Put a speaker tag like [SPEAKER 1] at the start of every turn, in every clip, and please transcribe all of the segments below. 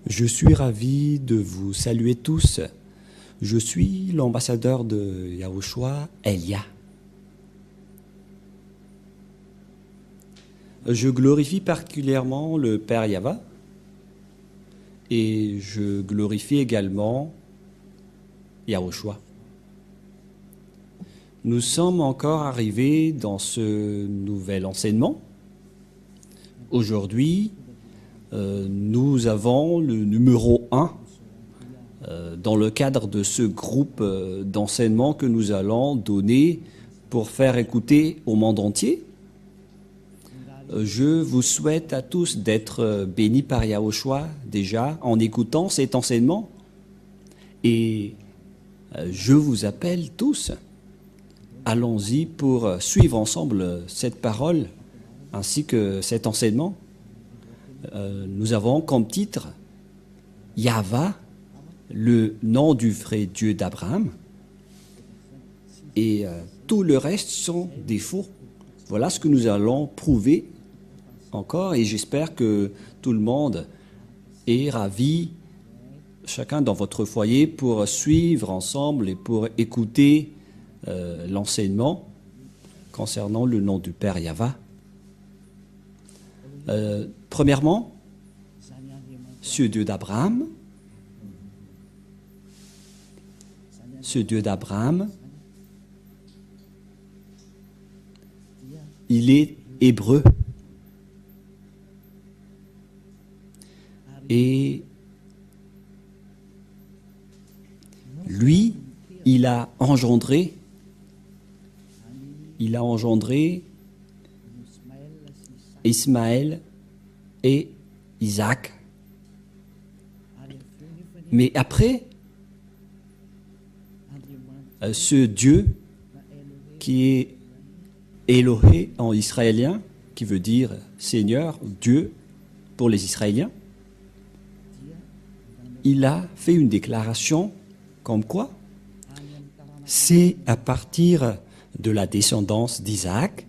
[SPEAKER 1] Je suis ravi de vous saluer tous. Je suis l'ambassadeur de Yahushua, Elia. Je glorifie particulièrement le Père Yava et je glorifie également Yahushua. Nous sommes encore arrivés dans ce nouvel enseignement. Aujourd'hui, nous avons le numéro 1 dans le cadre de ce groupe d'enseignement que nous allons donner pour faire écouter au monde entier. Je vous souhaite à tous d'être bénis par Yahushua déjà en écoutant cet enseignement. Et je vous appelle tous, allons-y pour suivre ensemble cette parole ainsi que cet enseignement. Nous avons comme titre Yahva, le nom du vrai Dieu d'Abraham, et tout le reste sont des faux. Voilà ce que nous allons prouver encore, et j'espère que tout le monde est ravi, chacun dans votre foyer, pour suivre ensemble et pour écouter l'enseignement concernant le nom du Père Yahva. Premièrement, ce Dieu d'Abraham, il est hébreu. Et lui, il a engendré Ismaël et Isaac. Mais après, ce Dieu qui est Elohé en israélien, qui veut dire Seigneur, Dieu pour les Israéliens, il a fait une déclaration comme quoi c'est à partir de la descendance d'Isaac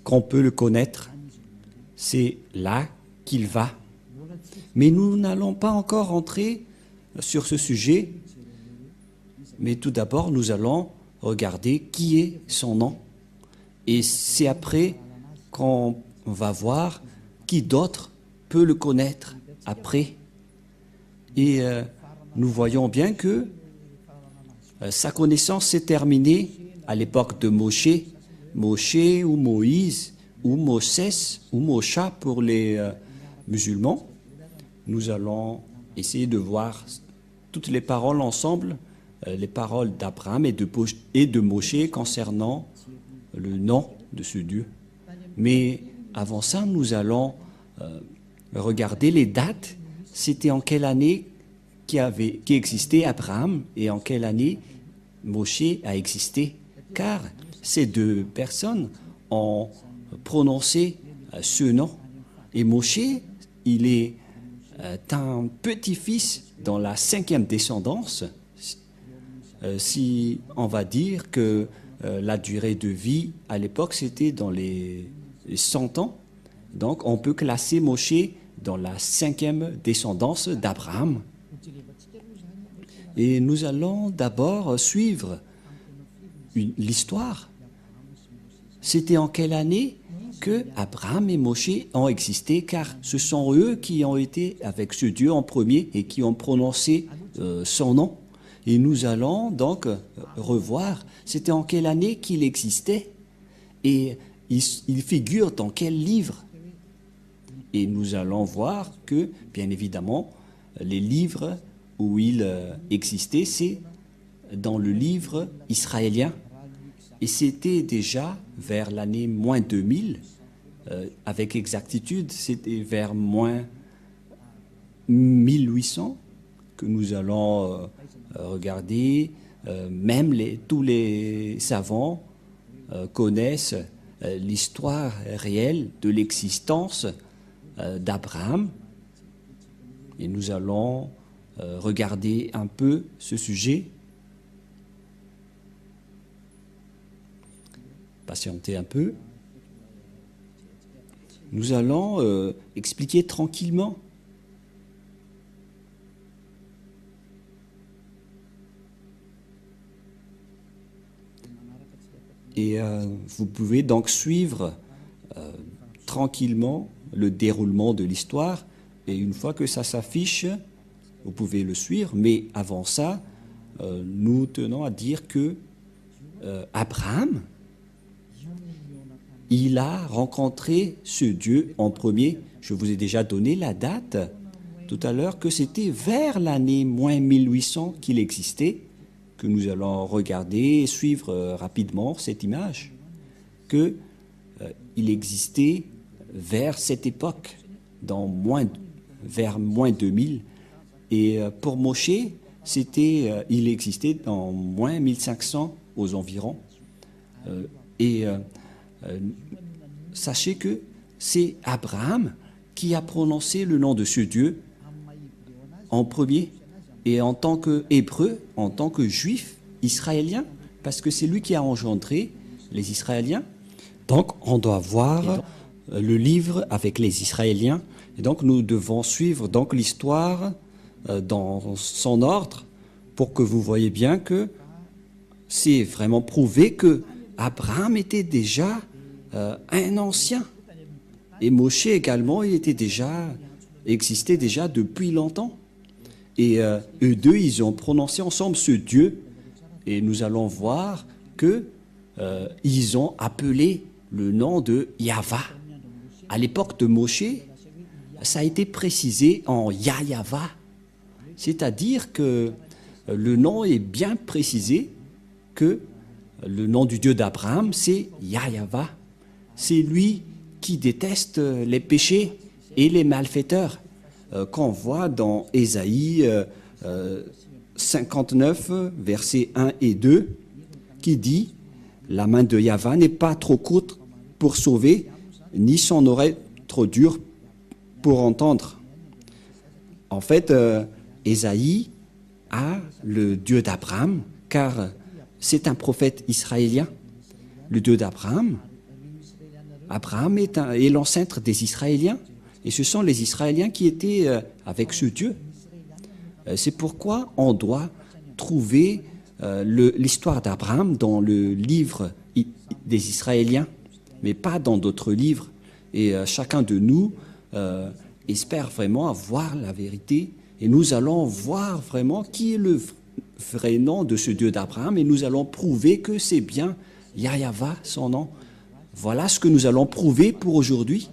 [SPEAKER 1] qu'on peut le connaître. C'est là qu'il va. Mais nous n'allons pas encore entrer sur ce sujet. Mais tout d'abord, nous allons regarder qui est son nom. Et c'est après qu'on va voir qui d'autre peut le connaître après. Et nous voyons bien que sa connaissance s'est terminée à l'époque de Moshe ou Moïse ou Moses ou Mosha pour les musulmans. Nous allons essayer de voir toutes les paroles ensemble, les paroles d'Abraham et de Moshe concernant le nom de ce Dieu. Mais avant ça, nous allons regarder les dates. C'était en quelle année qui existait Abraham et en quelle année Moshe a existé. Car ces deux personnes ont prononcé ce nom. Et Moshe, il est un petit-fils dans la 5e descendance. Si on va dire que la durée de vie à l'époque, c'était dans les 100 ans. Donc, on peut classer Moshe dans la 5e descendance d'Abraham. Et nous allons d'abord suivre l'histoire. C'était en quelle année que Abraham et Moshe ont existé, car ce sont eux qui ont été avec ce Dieu en premier et qui ont prononcé son nom. Et nous allons donc revoir, c'était en quelle année qu'il existait et il figure dans quel livre. Et nous allons voir que, bien évidemment, les livres où il existait, c'est dans le livre israélien. Et c'était déjà vers l'année moins 2000, avec exactitude, c'était vers moins 1800 que nous allons regarder. Même tous les savants connaissent l'histoire réelle de l'existence d'Abraham. Et nous allons regarder un peu ce sujet. Patientez un peu. Nous allons expliquer tranquillement. Et vous pouvez donc suivre tranquillement le déroulement de l'histoire. Et une fois que ça s'affiche, vous pouvez le suivre. Mais avant ça, nous tenons à dire que Abraham, il a rencontré ce Dieu en premier. Je vous ai déjà donné la date tout à l'heure, que c'était vers l'année moins 1800 qu'il existait, que nous allons regarder et suivre rapidement cette image, qu'il existait vers cette époque, vers moins 2000. Et pour Moshe, il existait dans moins 1500 aux environs. Sachez que c'est Abraham qui a prononcé le nom de ce Dieu en premier, et en tant qu'Hébreu, en tant que Juif israélien, parce que c'est lui qui a engendré les Israéliens. Donc on doit voir le livre avec les Israéliens, et donc nous devons suivre donc l'histoire dans son ordre, pour que vous voyez bien que c'est vraiment prouvé que Abraham était déjà un ancien. Et Moshe également, existait déjà depuis longtemps. Et eux deux, ils ont prononcé ensemble ce Dieu. Et nous allons voir que ils ont appelé le nom de Yahva. À l'époque de Moshe, ça a été précisé en Yahva. C'est-à-dire que le nom est bien précisé, que le nom du Dieu d'Abraham, c'est Yahva. C'est lui qui déteste les péchés et les malfaiteurs, qu'on voit dans Ésaïe 59, versets 1 et 2, qui dit « La main de Yahva n'est pas trop courte pour sauver, ni son oreille trop dure pour entendre. » En fait, Ésaïe a le Dieu d'Abraham, car c'est un prophète israélien. Le Dieu d'Abraham, Abraham est l'ancêtre des Israéliens, et ce sont les Israéliens qui étaient avec ce Dieu. C'est pourquoi on doit trouver l'histoire d'Abraham dans le livre des Israéliens, mais pas dans d'autres livres. Et chacun de nous espère vraiment avoir la vérité, et nous allons voir vraiment qui est le vrai nom de ce Dieu d'Abraham, et nous allons prouver que c'est bien Yahva, son nom. Voilà ce que nous allons prouver pour aujourd'hui.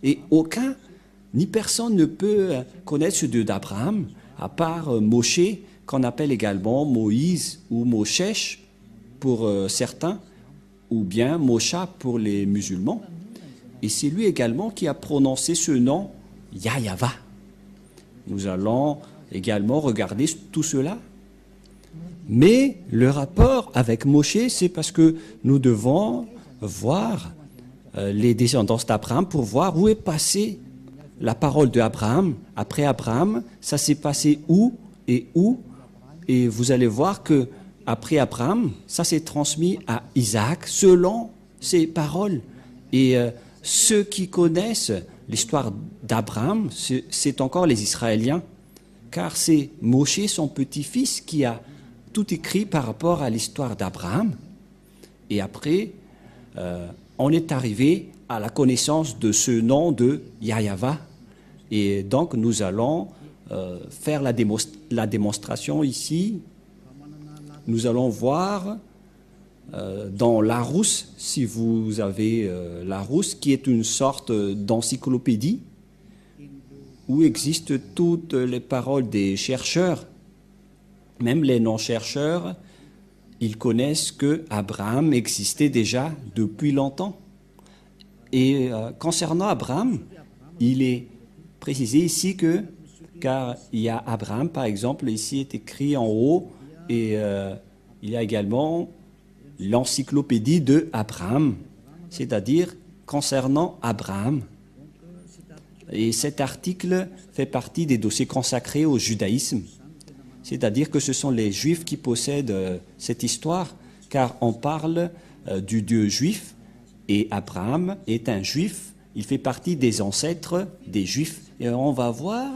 [SPEAKER 1] Et aucun, ni personne ne peut connaître ce Dieu d'Abraham, à part Moshe, qu'on appelle également Moïse ou Moshesh pour certains, ou bien Mosha pour les musulmans. Et c'est lui également qui a prononcé ce nom, Yahva. Nous allons également regarder tout cela. Mais le rapport avec Moshe, c'est parce que nous devons voir les descendants d'Abraham pour voir où est passée la parole d'Abraham. Après Abraham, ça s'est passé où. Et vous allez voir que après Abraham, ça s'est transmis à Isaac selon ses paroles. Et ceux qui connaissent l'histoire d'Abraham, c'est encore les Israéliens, car c'est Moshe, son petit-fils, qui a tout écrit par rapport à l'histoire d'Abraham. Et après, on est arrivé à la connaissance de ce nom de Yahva. Et donc, nous allons faire la démonstration ici. Nous allons voir dans Larousse, si vous avez Larousse, qui est une sorte d'encyclopédie où existent toutes les paroles des chercheurs, même les non-chercheurs. Ils connaissent que Abraham existait déjà depuis longtemps. Et concernant Abraham, il est précisé ici que, car il y a Abraham, par exemple, ici est écrit en haut, et il y a également l'encyclopédie de Abraham, c'est-à-dire concernant Abraham. Et cet article fait partie des dossiers consacrés au judaïsme. C'est-à-dire que ce sont les Juifs qui possèdent cette histoire, car on parle du Dieu juif, et Abraham est un Juif, il fait partie des ancêtres des Juifs. Et on va voir,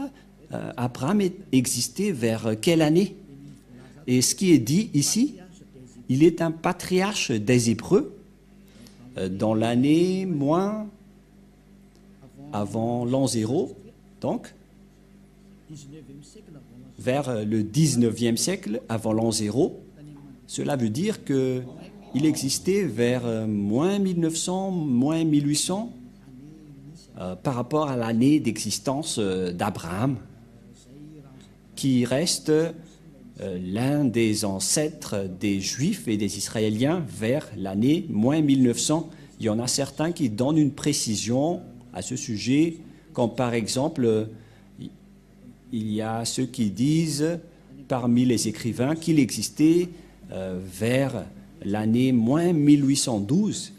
[SPEAKER 1] Abraham existait vers quelle année? Et ce qui est dit ici, il est un patriarche des Hébreux, dans l'année moins avant l'an 0, donc vers le 19e siècle avant l'an 0. Cela veut dire qu'il existait vers moins 1900, moins 1800 par rapport à l'année d'existence d'Abraham, qui reste l'un des ancêtres des Juifs et des Israéliens vers l'année moins 1900. Il y en a certains qui donnent une précision à ce sujet, comme par exemple, il y a ceux qui disent parmi les écrivains qu'il existait vers l'année moins 1812.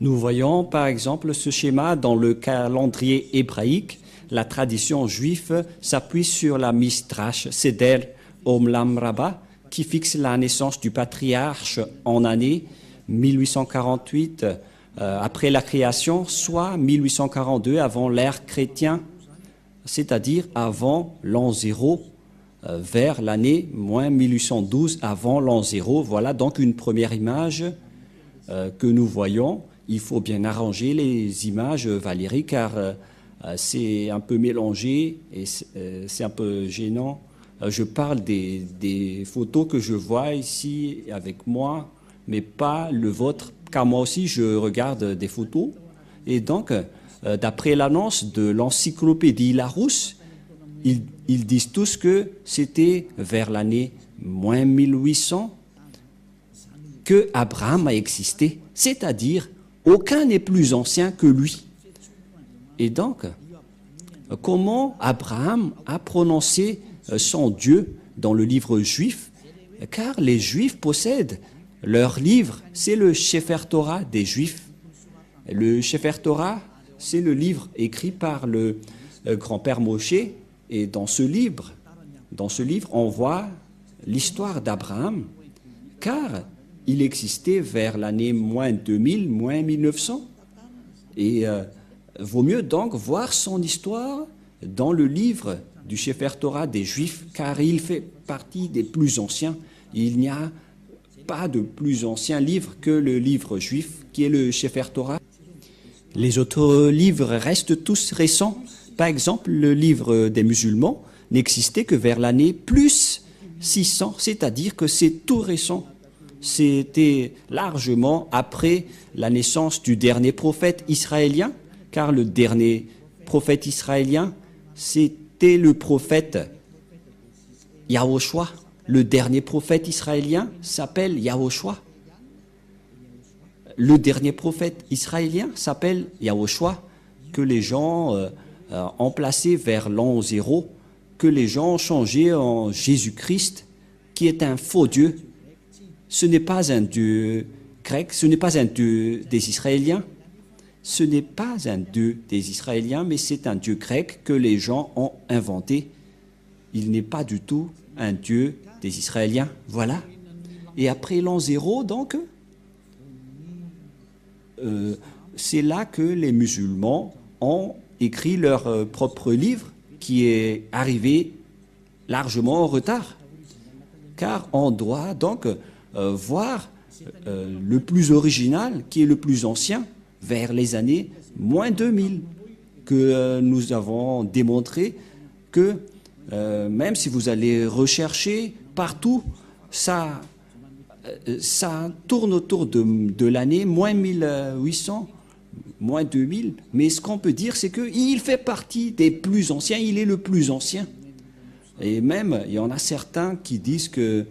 [SPEAKER 1] Nous voyons par exemple ce schéma dans le calendrier hébraïque. La tradition juive s'appuie sur la Midrash Seder Olam Rabbah, qui fixe la naissance du patriarche en année 1848 après la création, soit 1842 avant l'ère chrétienne, c'est-à-dire avant l'an 0, vers l'année moins 1812 avant l'an 0. Voilà donc une première image que nous voyons. Il faut bien arranger les images, Valérie, car c'est un peu mélangé et c'est un peu gênant. Je parle des photos que je vois ici avec moi, mais pas le vôtre, car moi aussi je regarde des photos. Et donc, d'après l'annonce de l'encyclopédie Larousse, ils disent tous que c'était vers l'année moins 1800 que Abraham a existé, c'est-à-dire aucun n'est plus ancien que lui. Et donc, comment Abraham a prononcé son Dieu dans le livre juif? Car les Juifs possèdent leur livre, c'est le Sefer Torah des Juifs. Le Sefer Torah, c'est le livre écrit par le grand-père Moshe. Et dans ce livre, on voit l'histoire d'Abraham, car il existait vers l'année moins 2000, moins 1900. Et vaut mieux donc voir son histoire dans le livre du Sefer Torah des Juifs, car il fait partie des plus anciens. Il n'y a pas de plus ancien livre que le livre juif, qui est le Sefer Torah. Les autres livres restent tous récents. Par exemple, le livre des musulmans n'existait que vers l'année plus 600, c'est-à-dire que c'est tout récent. C'était largement après la naissance du dernier prophète israélien, car le dernier prophète israélien, c'était le prophète Yahoshua. Le dernier prophète israélien s'appelle Yahoshua. Le dernier prophète israélien s'appelle Yahoshua, que les gens ont placé vers l'an 0, que les gens ont changé en Jésus-Christ, qui est un faux Dieu. Ce n'est pas un Dieu grec, ce n'est pas un Dieu des Israéliens. Ce n'est pas un Dieu des Israéliens, mais c'est un Dieu grec que les gens ont inventé. Il n'est pas du tout un Dieu des Israéliens. Voilà. Et après l'an 0, donc, c'est là que les musulmans ont écrit leur propre livre, qui est arrivé largement en retard. Car on doit donc voir le plus original, qui est le plus ancien, vers les années moins 2000, que nous avons démontré que même si vous allez rechercher partout, ça tourne autour de l'année moins 1800, moins 2000. Mais ce qu'on peut dire, c'est qu'il fait partie des plus anciens, il est le plus ancien. Et même, il y en a certains qui disent qu'il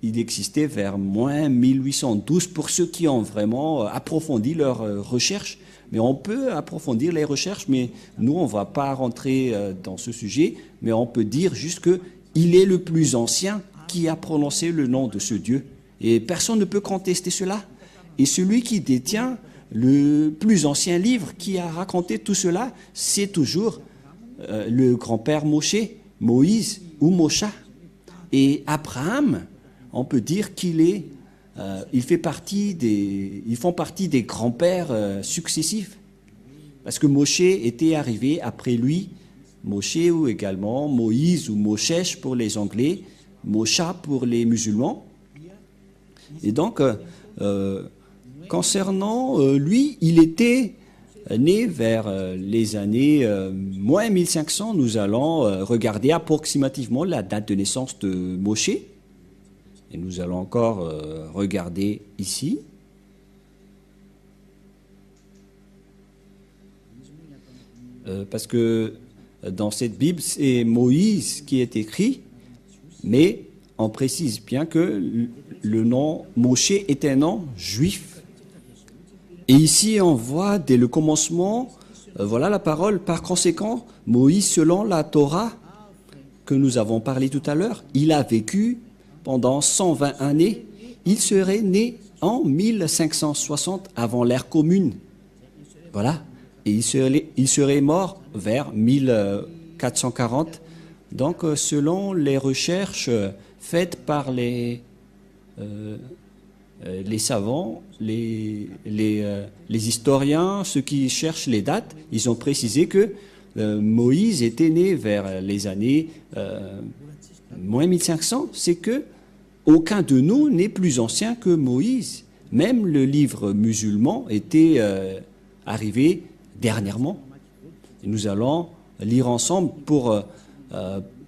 [SPEAKER 1] existait vers moins 1812 pour ceux qui ont vraiment approfondi leurs recherches. Mais on peut approfondir les recherches, mais nous, on ne va pas rentrer dans ce sujet, mais on peut dire juste qu'il est le plus ancien qui a prononcé le nom de ce Dieu. Et personne ne peut contester cela. Et celui qui détient le plus ancien livre qui a raconté tout cela, c'est toujours le grand-père Moshe, Moïse ou Mosha. Et Abraham, on peut dire qu'ils font partie des grands-pères successifs. Parce que Moshe était arrivé après lui, Moshe ou également Moïse ou Moshesh pour les Anglais, Mosha pour les musulmans. Et donc, concernant lui, il était né vers les années moins 1500. Nous allons regarder approximativement la date de naissance de Moshe. Et nous allons encore regarder ici. Parce que dans cette Bible, c'est Moïse qui est écrit, mais on précise bien que le nom Moshe est un nom juif. Et ici, on voit dès le commencement, voilà la parole. Par conséquent, Moïse, selon la Torah que nous avons parlé tout à l'heure, il a vécu pendant 120 années. Il serait né en 1560 avant l'ère commune. Voilà. Et il serait mort vers 1440. Donc, selon les recherches faites par les savants, les historiens, ceux qui cherchent les dates, ils ont précisé que Moïse était né vers les années moins 1500. C'est que aucun de nous n'est plus ancien que Moïse. Même le livre musulman était arrivé dernièrement. Et nous allons lire ensemble pour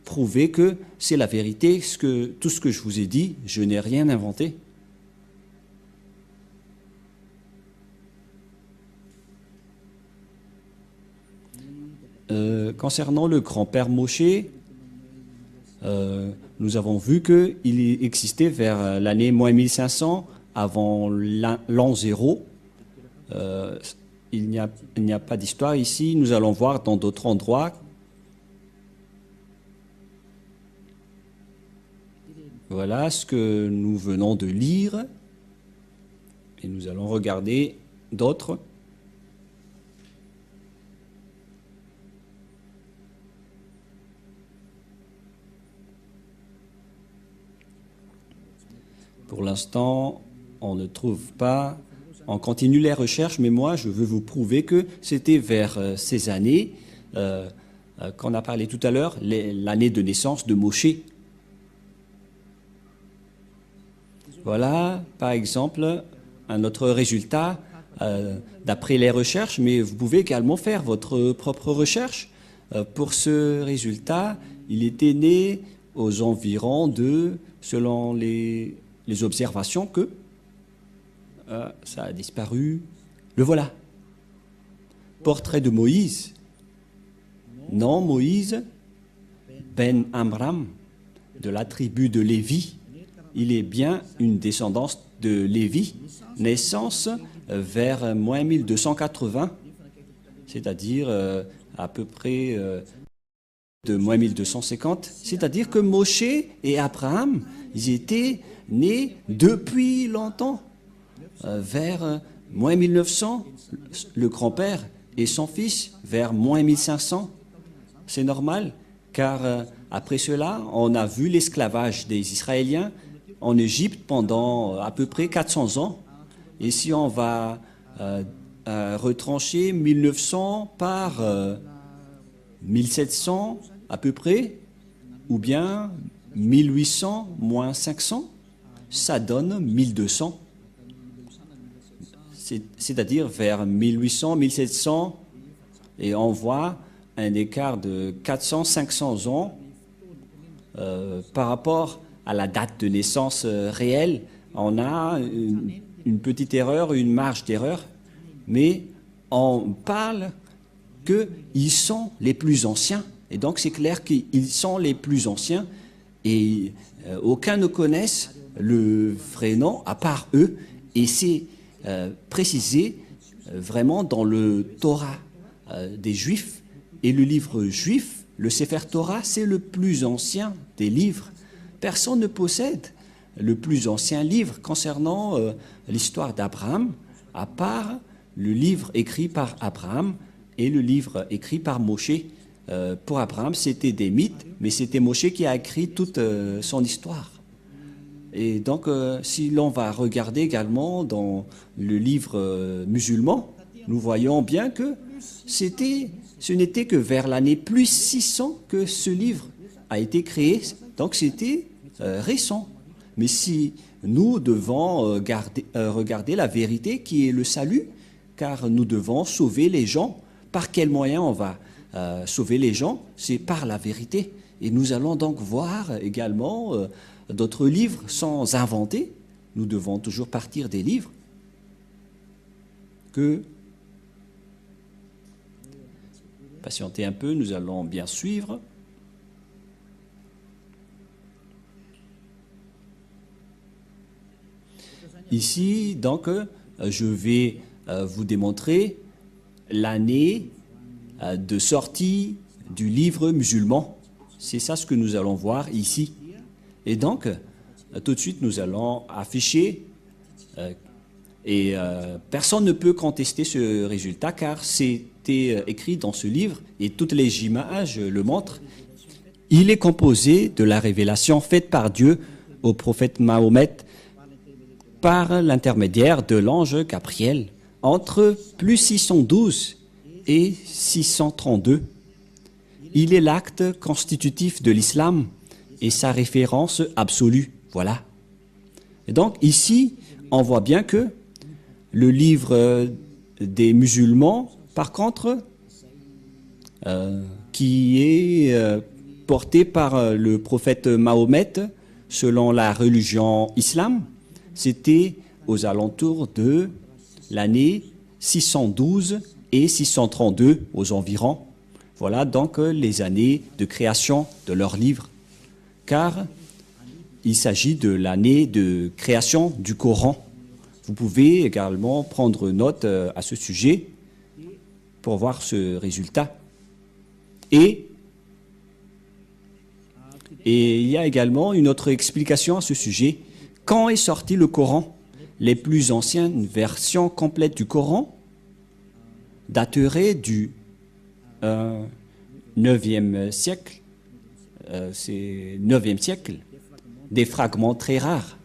[SPEAKER 1] prouver que c'est la vérité. Tout ce que je vous ai dit, je n'ai rien inventé. Concernant le grand-père Moshe, nous avons vu qu'il existait vers l'année moins 1500, avant l'an 0. Il n'y a pas d'histoire ici. Nous allons voir dans d'autres endroits. Voilà ce que nous venons de lire. Et nous allons regarder d'autres. Pour l'instant, on ne trouve pas. On continue les recherches, mais moi, je veux vous prouver que c'était vers ces années qu'on a parlé tout à l'heure, l'année de naissance de Moshe. Voilà, par exemple, un autre résultat d'après les recherches, mais vous pouvez également faire votre propre recherche. Pour ce résultat, il était né aux environs de, selon les observations, que ça a disparu. Le voilà. Portrait de Moïse. Non, Moïse, Ben Amram, de la tribu de Lévi. Il est bien une descendance de Lévi. Naissance vers moins 1280, c'est-à-dire à peu près de moins 1250. C'est-à-dire que Moshe et Abraham, ils étaient nés depuis longtemps. Vers moins 1900, le grand-père et son fils vers moins 1500. C'est normal, car après cela, on a vu l'esclavage des Israéliens en Égypte pendant à peu près 400 ans. Et si on va retrancher 1900 par 1700 à peu près, ou bien 1800 moins 500, ça donne 1200. C'est-à-dire vers 1800, 1700, et on voit un écart de 400-500 ans par rapport à la date de naissance réelle. On a une petite erreur, une marge d'erreur, mais on parle qu'ils sont les plus anciens. Et donc c'est clair qu'ils sont les plus anciens, et aucun ne connaisse le vrai nom à part eux, et c'est précisé vraiment dans le Torah des Juifs. Et le livre juif, le Sefer Torah, c'est le plus ancien des livres. Personne ne possède le plus ancien livre concernant l'histoire d'Abraham, à part le livre écrit par Abraham et le livre écrit par Moshe. Pour Abraham, c'était des mythes, mais c'était Moshe qui a écrit toute son histoire. Et donc, si l'on va regarder également dans le livre musulman, nous voyons bien que ce n'était que vers l'année plus 600 que ce livre a été créé. Donc, c'était récent. Mais si nous devons regarder la vérité qui est le salut, car nous devons sauver les gens. Par quel moyen on va sauver les gens? C'est par la vérité. Et nous allons donc voir également d'autres livres sans inventer. Nous devons toujours partir des livres que... Patientez un peu, nous allons bien suivre. Ici, donc, je vais vous démontrer l'année de sortie du livre musulman. C'est ça ce que nous allons voir ici. Et donc, tout de suite, nous allons afficher, et personne ne peut contester ce résultat, car c'était écrit dans ce livre, et toutes les images le montrent. Il est composé de la révélation faite par Dieu au prophète Mahomet, par l'intermédiaire de l'ange Gabriel, entre plus 612 et 632. Il est l'acte constitutif de l'islam et sa référence absolue. Voilà. Et donc ici, on voit bien que le livre des musulmans, par contre, qui est porté par le prophète Mahomet, selon la religion islam, c'était aux alentours de l'année 612 et 632 aux environs. Voilà donc les années de création de leur livre, car il s'agit de l'année de création du Coran. Vous pouvez également prendre note à ce sujet pour voir ce résultat. Et il y a également une autre explication à ce sujet. Quand est sorti le Coran? Les plus anciennes versions complètes du Coran dateraient du 9e siècle. C'est 9e siècle. Des fragments très rares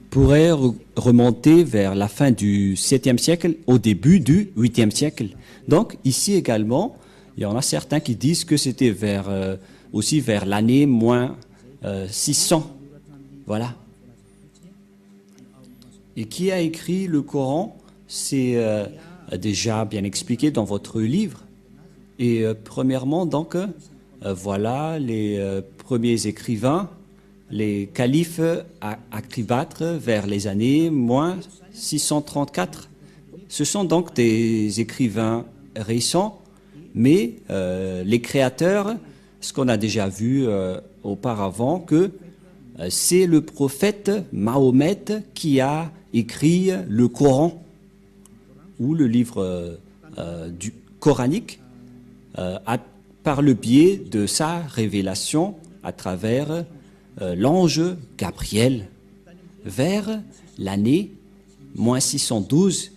[SPEAKER 1] pourraient remonter vers la fin du 7e siècle, au début du 8e siècle. Donc ici également, il y en a certains qui disent que c'était aussi vers l'année moins 600. Voilà. Et qui a écrit le Coran? C'est déjà bien expliqué dans votre livre. Et premièrement, donc, voilà les premiers écrivains, les califes à Cléopâtre vers les années moins 634. Ce sont donc des écrivains récents, mais les créateurs, ce qu'on a déjà vu auparavant, que c'est le prophète Mahomet qui a écrit le Coran, ou le livre du coranique, par le biais de sa révélation à travers l'ange Gabriel, vers l'année moins 612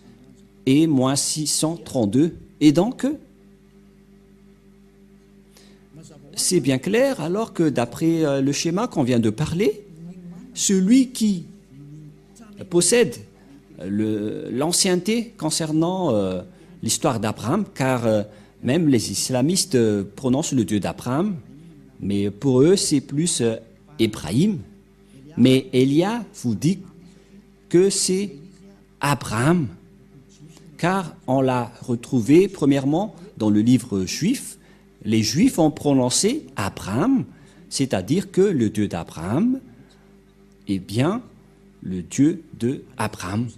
[SPEAKER 1] et moins 632. Et donc, c'est bien clair, alors que d'après le schéma qu'on vient de parler, celui qui possède l'ancienneté concernant l'histoire d'Abraham, car même les islamistes prononcent le Dieu d'Abraham, mais pour eux c'est plus Ibrahim. Mais Elia vous dit que c'est Abraham, car on l'a retrouvé premièrement dans le livre juif. Les Juifs ont prononcé Abraham, c'est-à-dire que le Dieu d'Abraham est bien le Dieu de Abraham.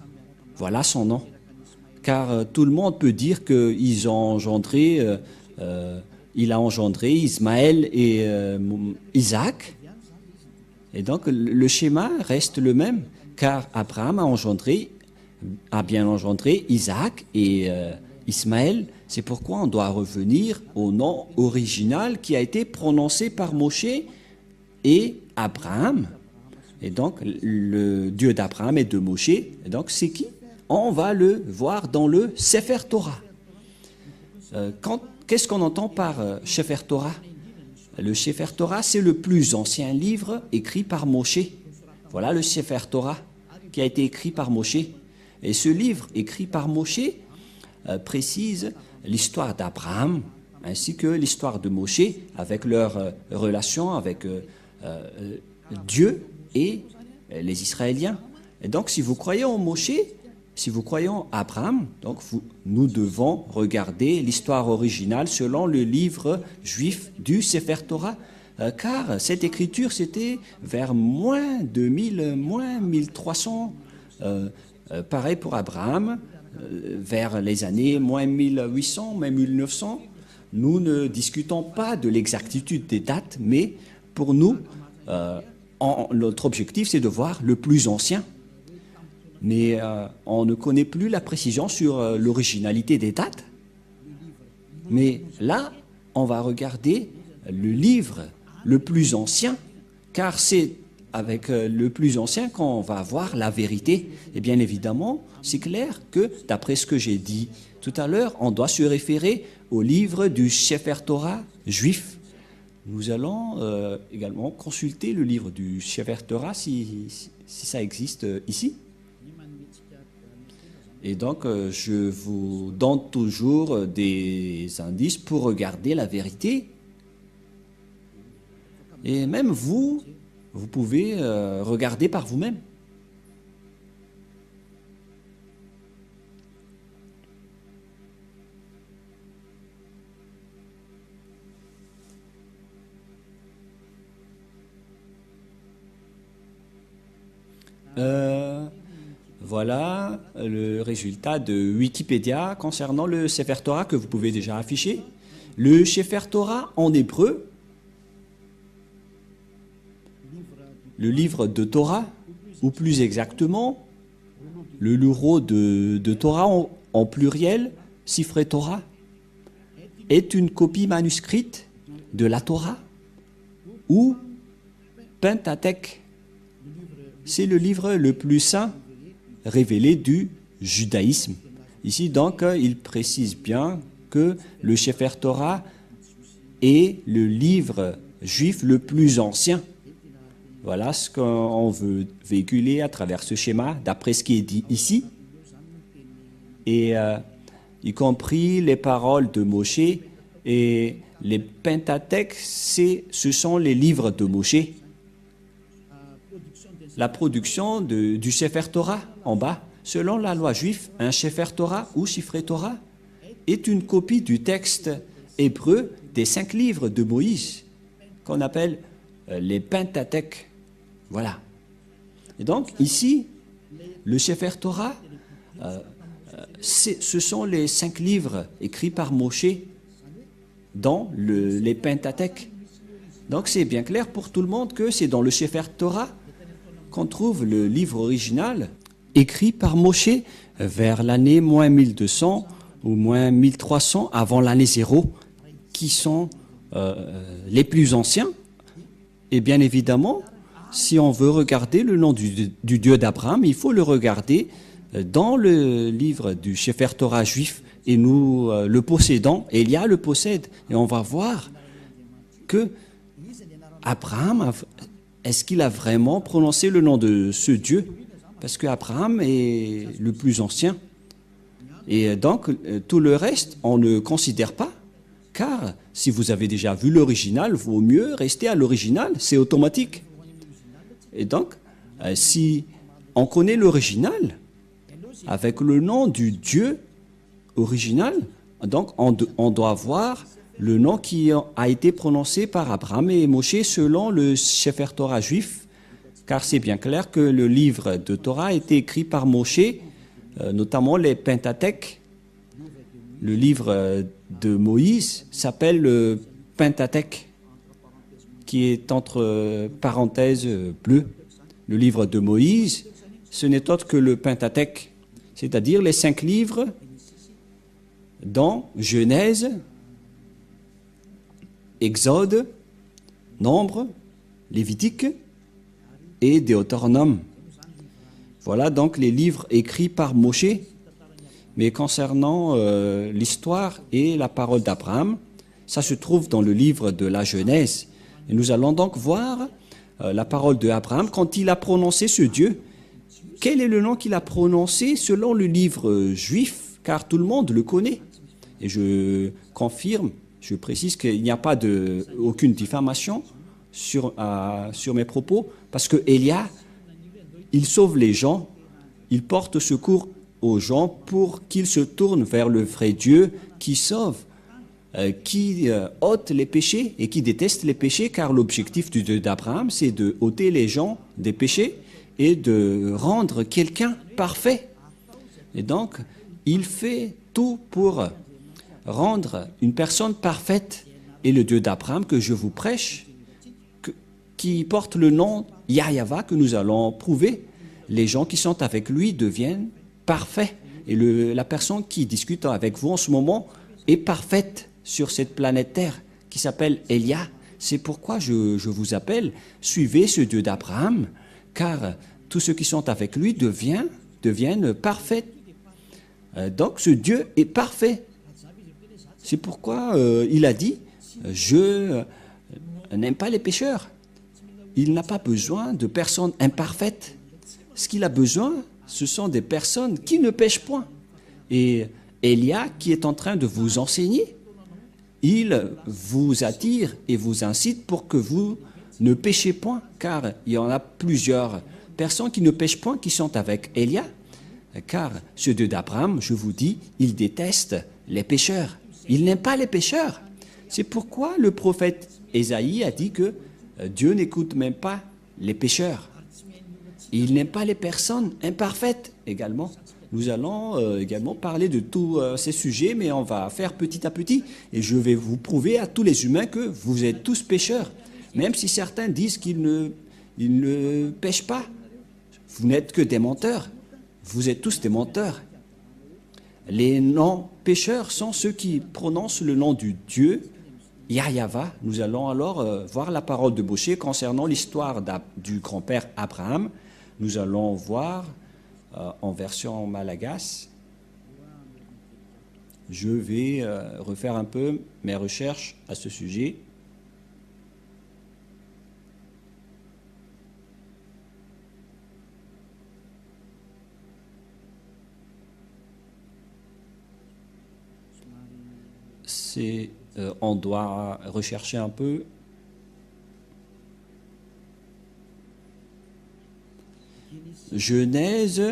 [SPEAKER 1] Voilà son nom. Car tout le monde peut dire qu'il a engendré Ismaël et Isaac. Et donc le schéma reste le même, car Abraham a bien engendré Isaac et Ismaël. C'est pourquoi on doit revenir au nom original qui a été prononcé par Moshe et Abraham. Et donc, le Dieu d'Abraham et de Moshe, et donc c'est qui? On va le voir dans le Sefer Torah. Qu'est-ce qu'on entend par Sefer Torah? Le Sefer Torah, c'est le plus ancien livre écrit par Moshe. Voilà le Sefer Torah qui a été écrit par Moshe. Et ce livre écrit par Moshe précise l'histoire d'Abraham ainsi que l'histoire de Moshe avec leur relation avec Dieu et les Israéliens. Et donc, si vous croyez en Moshe, si vous croyez en Abraham, donc nous devons regarder l'histoire originale selon le livre juif du Sefer Torah, car cette écriture, c'était vers moins 2000, moins 1300, pareil pour Abraham, vers les années moins 1800, même 1900. Nous ne discutons pas de l'exactitude des dates, mais pour nous, notre objectif, c'est de voir le plus ancien. Mais on ne connaît plus la précision sur l'originalité des dates. Mais là, on va regarder le livre le plus ancien, car c'est avec le plus ancien qu'on va voir la vérité. Et bien évidemment, c'est clair que, d'après ce que j'ai dit tout à l'heure, on doit se référer au livre du Sefer Torah juif. Nous allons également consulter le livre du Sefer Torah si ça existe ici. Et donc, je vous donne toujours des indices pour regarder la vérité. Et même vous pouvez regarder par vous-même. Voilà le résultat de Wikipédia concernant le Sefer Torah que vous pouvez déjà afficher. Le Sefer Torah en hébreu, le livre de Torah, ou plus exactement, le livre de Torah en pluriel, Sifrei Torah, est une copie manuscrite de la Torah ou Pentateuch. C'est le livre le plus saint révélé du judaïsme. Ici, donc, il précise bien que le Sefer Torah est le livre juif le plus ancien. Voilà ce qu'on veut véhiculer à travers ce schéma, d'après ce qui est dit ici, et y compris les paroles de Moshe et les Pentateuch, ce sont les livres de Moshe. La production du Sefer Torah en bas, selon la loi juive, un Sefer Torah ou Sifrei Torah est une copie du texte hébreu des 5 livres de Moïse, qu'on appelle les Pentateuch. Voilà. Et donc, ici, le Sefer Torah, ce sont les 5 livres écrits par Moshe dans les Pentateuch. Donc, c'est bien clair pour tout le monde que c'est dans le Sefer Torah qu'on trouve le livre original écrit par Moshe vers l'année moins 1200 ou moins 1300 avant l'année 0, qui sont les plus anciens. Et bien évidemment, si on veut regarder le nom du Dieu d'Abraham, il faut le regarder dans le livre du Sefer Torah juif, et nous le possédons, Elia le possède, et on va voir que Abraham est-ce qu'il a vraiment prononcé le nom de ce Dieu? Parce qu'Abraham est le plus ancien. Et donc, tout le reste, on ne considère pas, car si vous avez déjà vu l'original, vaut mieux rester à l'original, c'est automatique. Et donc, si on connaît l'original, avec le nom du Dieu original, donc on doit voir le nom qui a été prononcé par Abraham et Moshe selon le Sefer Torah juif, car c'est bien clair que le livre de Torah a été écrit par Moshe, notamment les Pentateuch. Le livre de Moïse s'appelle le Pentateuch, qui est entre parenthèses bleues. Le livre de Moïse, ce n'est autre que le Pentateuch, c'est-à-dire les 5 livres dans Genèse, Exode, Nombre, Lévitique et Deutéronome. Voilà donc les livres écrits par Moshe. Mais concernant l'histoire et la parole d'Abraham, ça se trouve dans le livre de la Genèse. Et nous allons donc voir la parole d'Abraham quand il a prononcé ce Dieu. Quel est le nom qu'il a prononcé selon le livre juif, car tout le monde le connaît. Et je confirme, je précise qu'il n'y a pas aucune diffamation sur mes propos, parce que Elia il sauve les gens, il porte secours aux gens pour qu'ils se tournent vers le vrai Dieu qui sauve, qui ôte les péchés et qui déteste les péchés, car l'objectif du Dieu d'Abraham, c'est de ôter les gens des péchés et de rendre quelqu'un parfait. Et donc, il fait tout pour rendre une personne parfaite. Et le Dieu d'Abraham que je vous prêche, qui porte le nom Yahweh, que nous allons prouver, les gens qui sont avec lui deviennent parfaits. Et la personne qui discute avec vous en ce moment est parfaite sur cette planète Terre, qui s'appelle Elia. C'est pourquoi je vous appelle, suivez ce Dieu d'Abraham, car tous ceux qui sont avec lui deviennent parfaits. Donc ce Dieu est parfait. C'est pourquoi il a dit, je n'aime pas les pécheurs. Il n'a pas besoin de personnes imparfaites. Ce qu'il a besoin, ce sont des personnes qui ne pêchent point. Et Elia, qui est en train de vous enseigner, il vous attire et vous incite pour que vous ne péchez point, car il y en a plusieurs personnes qui ne pêchent point qui sont avec Elia, car ce Dieu d'Abraham, je vous dis, il déteste les pécheurs. Il n'aime pas les pécheurs. C'est pourquoi le prophète Ésaïe a dit que Dieu n'écoute même pas les pécheurs. Il n'aime pas les personnes imparfaites également. Nous allons également parler de tous ces sujets, mais on va faire petit à petit. Et je vais vous prouver à tous les humains que vous êtes tous pécheurs. Même si certains disent qu'ils ne pêchent pas. Vous n'êtes que des menteurs. Vous êtes tous des menteurs. Les non-pécheurs sont ceux qui prononcent le nom du Dieu, Yahweh. Nous allons alors voir la parole de Bosché concernant l'histoire du grand-père Abraham. Nous allons voir en version malagasy. Je vais refaire un peu mes recherches à ce sujet. On doit rechercher un peu. Genèse,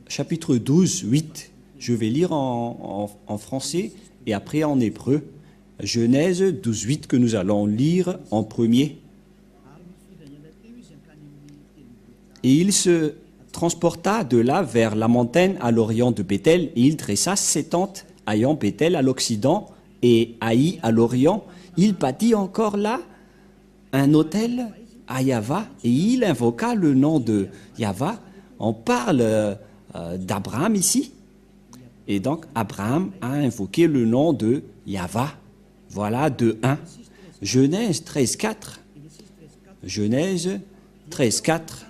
[SPEAKER 1] chapitre 12, 8. Je vais lire en français et après en hébreu. Genèse 12, 8 que nous allons lire en premier. Et il se transporta de là vers la montagne à l'orient de Béthel, et il dressa ses tentes ayant Béthel à l'occident et Haï à l'orient. Il bâtit encore là un autel à Yahva, et il invoqua le nom de Yahva. On parle d'Abraham ici, et donc Abraham a invoqué le nom de Yahva. Voilà de 1. Genèse 13, 4. Genèse 13, 4.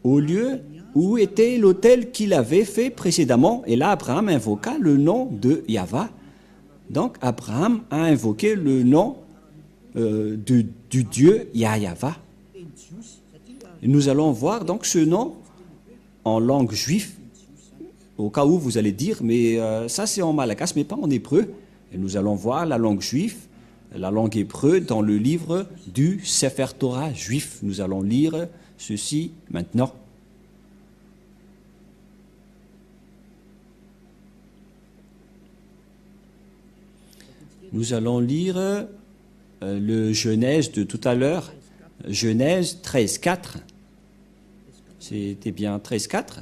[SPEAKER 1] Au lieu où était l'autel qu'il avait fait précédemment, et là Abraham invoqua le nom de Yahva. Donc Abraham a invoqué le nom du Dieu Yahva. Nous allons voir donc ce nom en langue juive, au cas où vous allez dire, mais ça c'est en malagasy, mais pas en hébreu. Et nous allons voir la langue juive, la langue hébreu dans le livre du Sefer Torah juif. Nous allons lire ceci maintenant. Nous allons lire le Genèse de tout à l'heure, Genèse 13, 4. C'était bien 13, 4 ?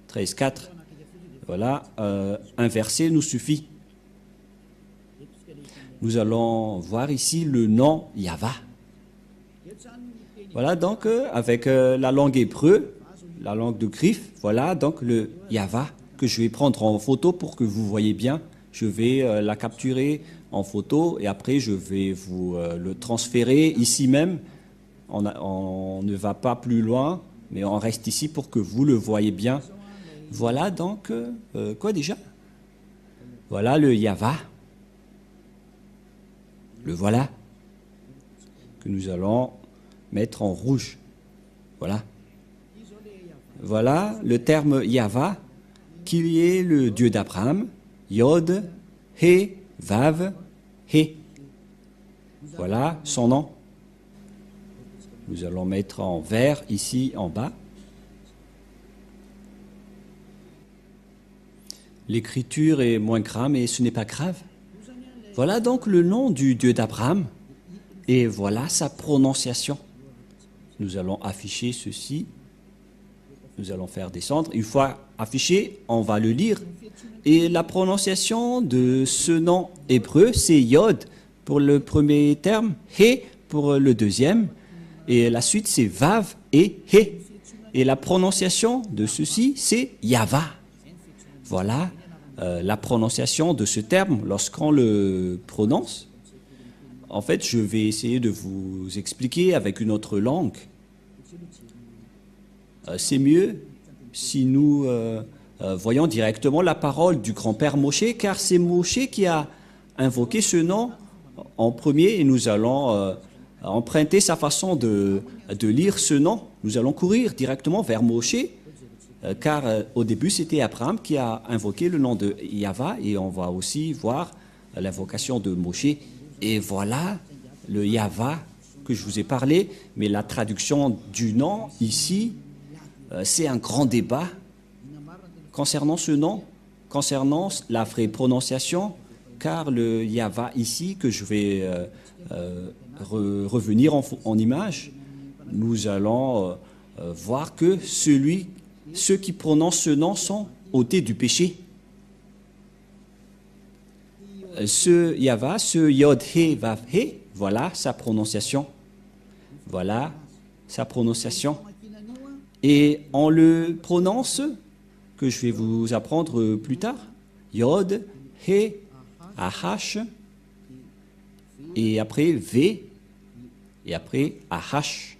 [SPEAKER 1] 13, 4. Voilà, un verset nous suffit. Nous allons voir ici le nom Yahva. Voilà donc avec la langue hébreu, la langue de griffe, voilà donc le Yahva que je vais prendre en photo pour que vous voyez bien. Je vais la capturer en photo et après je vais vous le transférer ici même. On ne va pas plus loin, mais on reste ici pour que vous le voyez bien. Voilà donc, quoi déjà? Voilà le Yahva. Le voilà, que nous allons mettre en rouge. Voilà. Voilà le terme Yahva, qui est le Dieu d'Abraham. Yod, He, Vav, He. Voilà son nom. Nous allons mettre en vert ici en bas. L'écriture est moins grave, mais ce n'est pas grave. Voilà donc le nom du Dieu d'Abraham. Et voilà sa prononciation. Nous allons afficher ceci. Nous allons faire descendre. Une fois affiché, on va le lire. Et la prononciation de ce nom hébreu, c'est Yod pour le premier terme, He pour le deuxième. Et la suite, c'est Vav et He. Et la prononciation de ceci, c'est Yava. Voilà la prononciation de ce terme lorsqu'on le prononce. En fait, je vais essayer de vous expliquer avec une autre langue. C'est mieux si nous voyons directement la parole du grand-père Moshe, car c'est Moshe qui a invoqué ce nom en premier et nous allons emprunter sa façon de lire ce nom. Nous allons courir directement vers Moshe, car au début c'était Abraham qui a invoqué le nom de Yahva et on va aussi voir l'invocation de Moshe. Et voilà le Yahva que je vous ai parlé, mais la traduction du nom ici, c'est un grand débat concernant ce nom, concernant la vraie prononciation, car le Yahva ici, que je vais revenir en image, nous allons voir que ceux qui prononcent ce nom sont ôtés du péché. Ce Yahva, ce Yod He Vav He, voilà sa prononciation. Voilà sa prononciation. Et on le prononce, que je vais vous apprendre plus tard, Yod He Ahash, et après V, et après Ahash.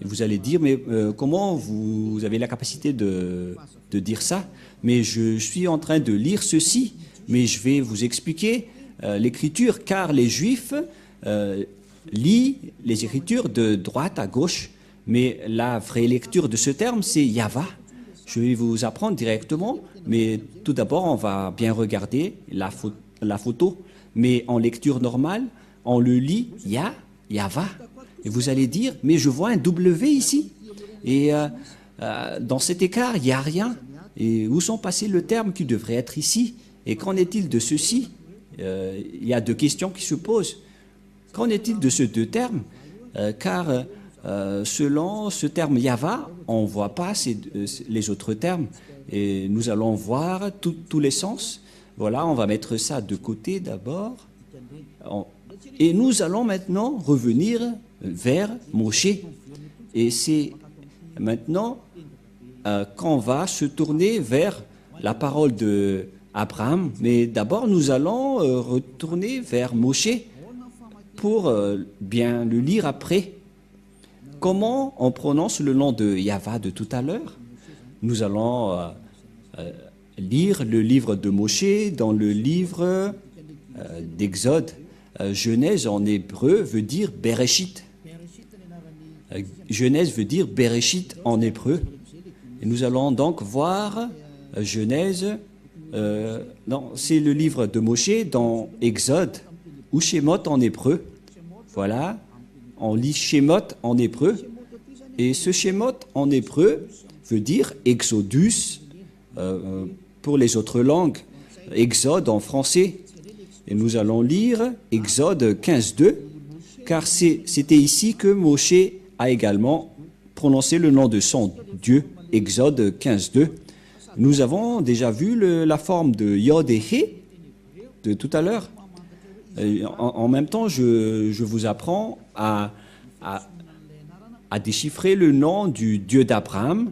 [SPEAKER 1] Et vous allez dire, mais comment vous avez la capacité de dire ça? Mais je suis en train de lire ceci. Mais je vais vous expliquer l'écriture, car les Juifs lisent les écritures de droite à gauche. Mais la vraie lecture de ce terme, c'est Yahva. Je vais vous apprendre directement, mais tout d'abord, on va bien regarder la photo. Mais en lecture normale, on le lit Yahva. Et vous allez dire, mais je vois un W ici. Et dans cet écart, il n'y a rien. Et où sont passés le terme qui devrait être ici? Et qu'en est-il de ceci? Il y a deux questions qui se posent. Qu'en est-il de ces deux termes? Car selon ce terme Yahva, on ne voit pas les autres termes. Et nous allons voir tous les sens. Voilà, on va mettre ça de côté d'abord. Et nous allons maintenant revenir vers Moshe. Et c'est maintenant qu'on va se tourner vers la parole de Abraham, mais d'abord nous allons retourner vers Moshe pour bien le lire après. Comment on prononce le nom de Yahva de tout à l'heure? Nous allons lire le livre de Moshe dans le livre d'Exode. Genèse en hébreu veut dire Bereshit. Genèse veut dire Bereshit en hébreu. Et nous allons donc voir Genèse. Non, c'est le livre de Moshe dans Exode ou Shemot en hébreu. Voilà, on lit Shemot en hébreu. Et ce Shemot en hébreu veut dire Exodus pour les autres langues, Exode en français. Et nous allons lire Exode 15.2, car c'était ici que Moshe a également prononcé le nom de son Dieu, Exode 15.2. Nous avons déjà vu la forme de Yod et He de tout à l'heure. En même temps, je vous apprends à déchiffrer le nom du Dieu d'Abraham.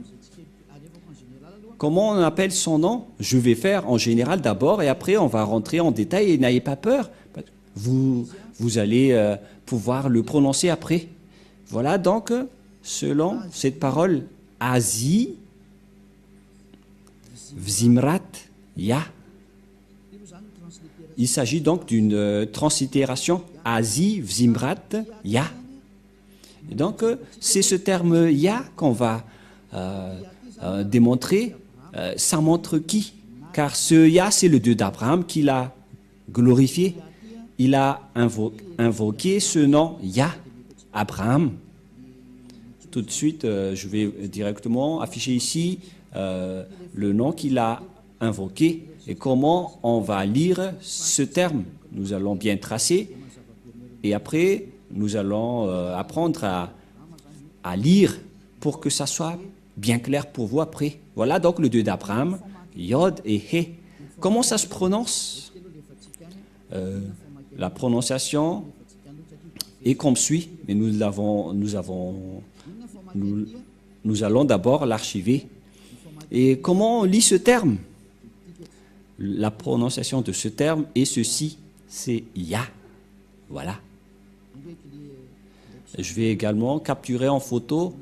[SPEAKER 1] Comment on appelle son nom? Je vais faire en général d'abord et après on va rentrer en détail et n'ayez pas peur. Vous allez pouvoir le prononcer après. Voilà donc, selon cette parole, Azi, Vzimrat, Ya. Il s'agit donc d'une translittération Azi, Vzimrat, Ya. Et donc, c'est ce terme Ya qu'on va démontrer. Ça montre qui? Car ce Ya, c'est le Dieu d'Abraham qui l'a glorifié. Il a invoqué ce nom Ya, Abraham. tout de suite, je vais directement afficher ici le nom qu'il a invoqué et comment on va lire ce terme. Nous allons bien tracer et après, nous allons apprendre à lire pour que ça soit bien clair pour vous après. Voilà donc le Dieu d'Abraham, Yod et He. Comment ça se prononce? La prononciation est comme suit, mais nous allons d'abord l'archiver. Et comment on lit ce terme? La prononciation de ce terme est ceci, c'est Ya. Voilà. Je vais également capturer en photo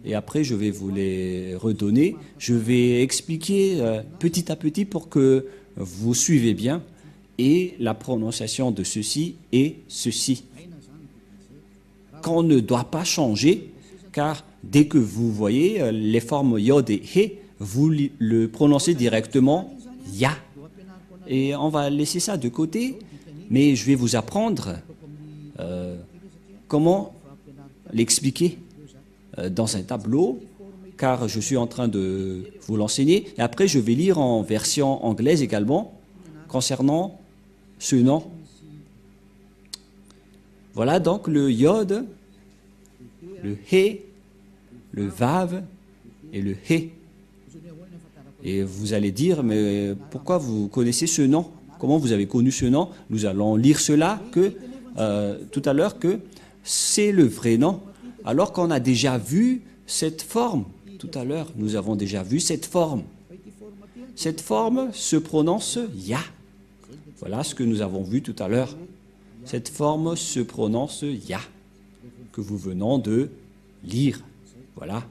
[SPEAKER 1] et après je vais vous les redonner. Je vais expliquer petit à petit pour que vous suivez bien. Et la prononciation de ceci est ceci. Qu'on ne doit pas changer, car dès que vous voyez les formes Yod et He, vous le prononcez directement Ya. Et on va laisser ça de côté, mais je vais vous apprendre comment l'expliquer dans un tableau, car je suis en train de vous l'enseigner. Et après, je vais lire en version anglaise également, concernant ce nom. Voilà donc le Yod, le He, le Vav et le He. Et vous allez dire, mais pourquoi vous connaissez ce nom? Comment vous avez connu ce nom? Nous allons lire cela tout à l'heure que c'est le vrai nom, alors qu'on a déjà vu cette forme. Tout à l'heure, nous avons déjà vu cette forme. Cette forme se prononce Ya. Voilà ce que nous avons vu tout à l'heure. Cette forme se prononce Ya, que vous venons de lire. Voilà.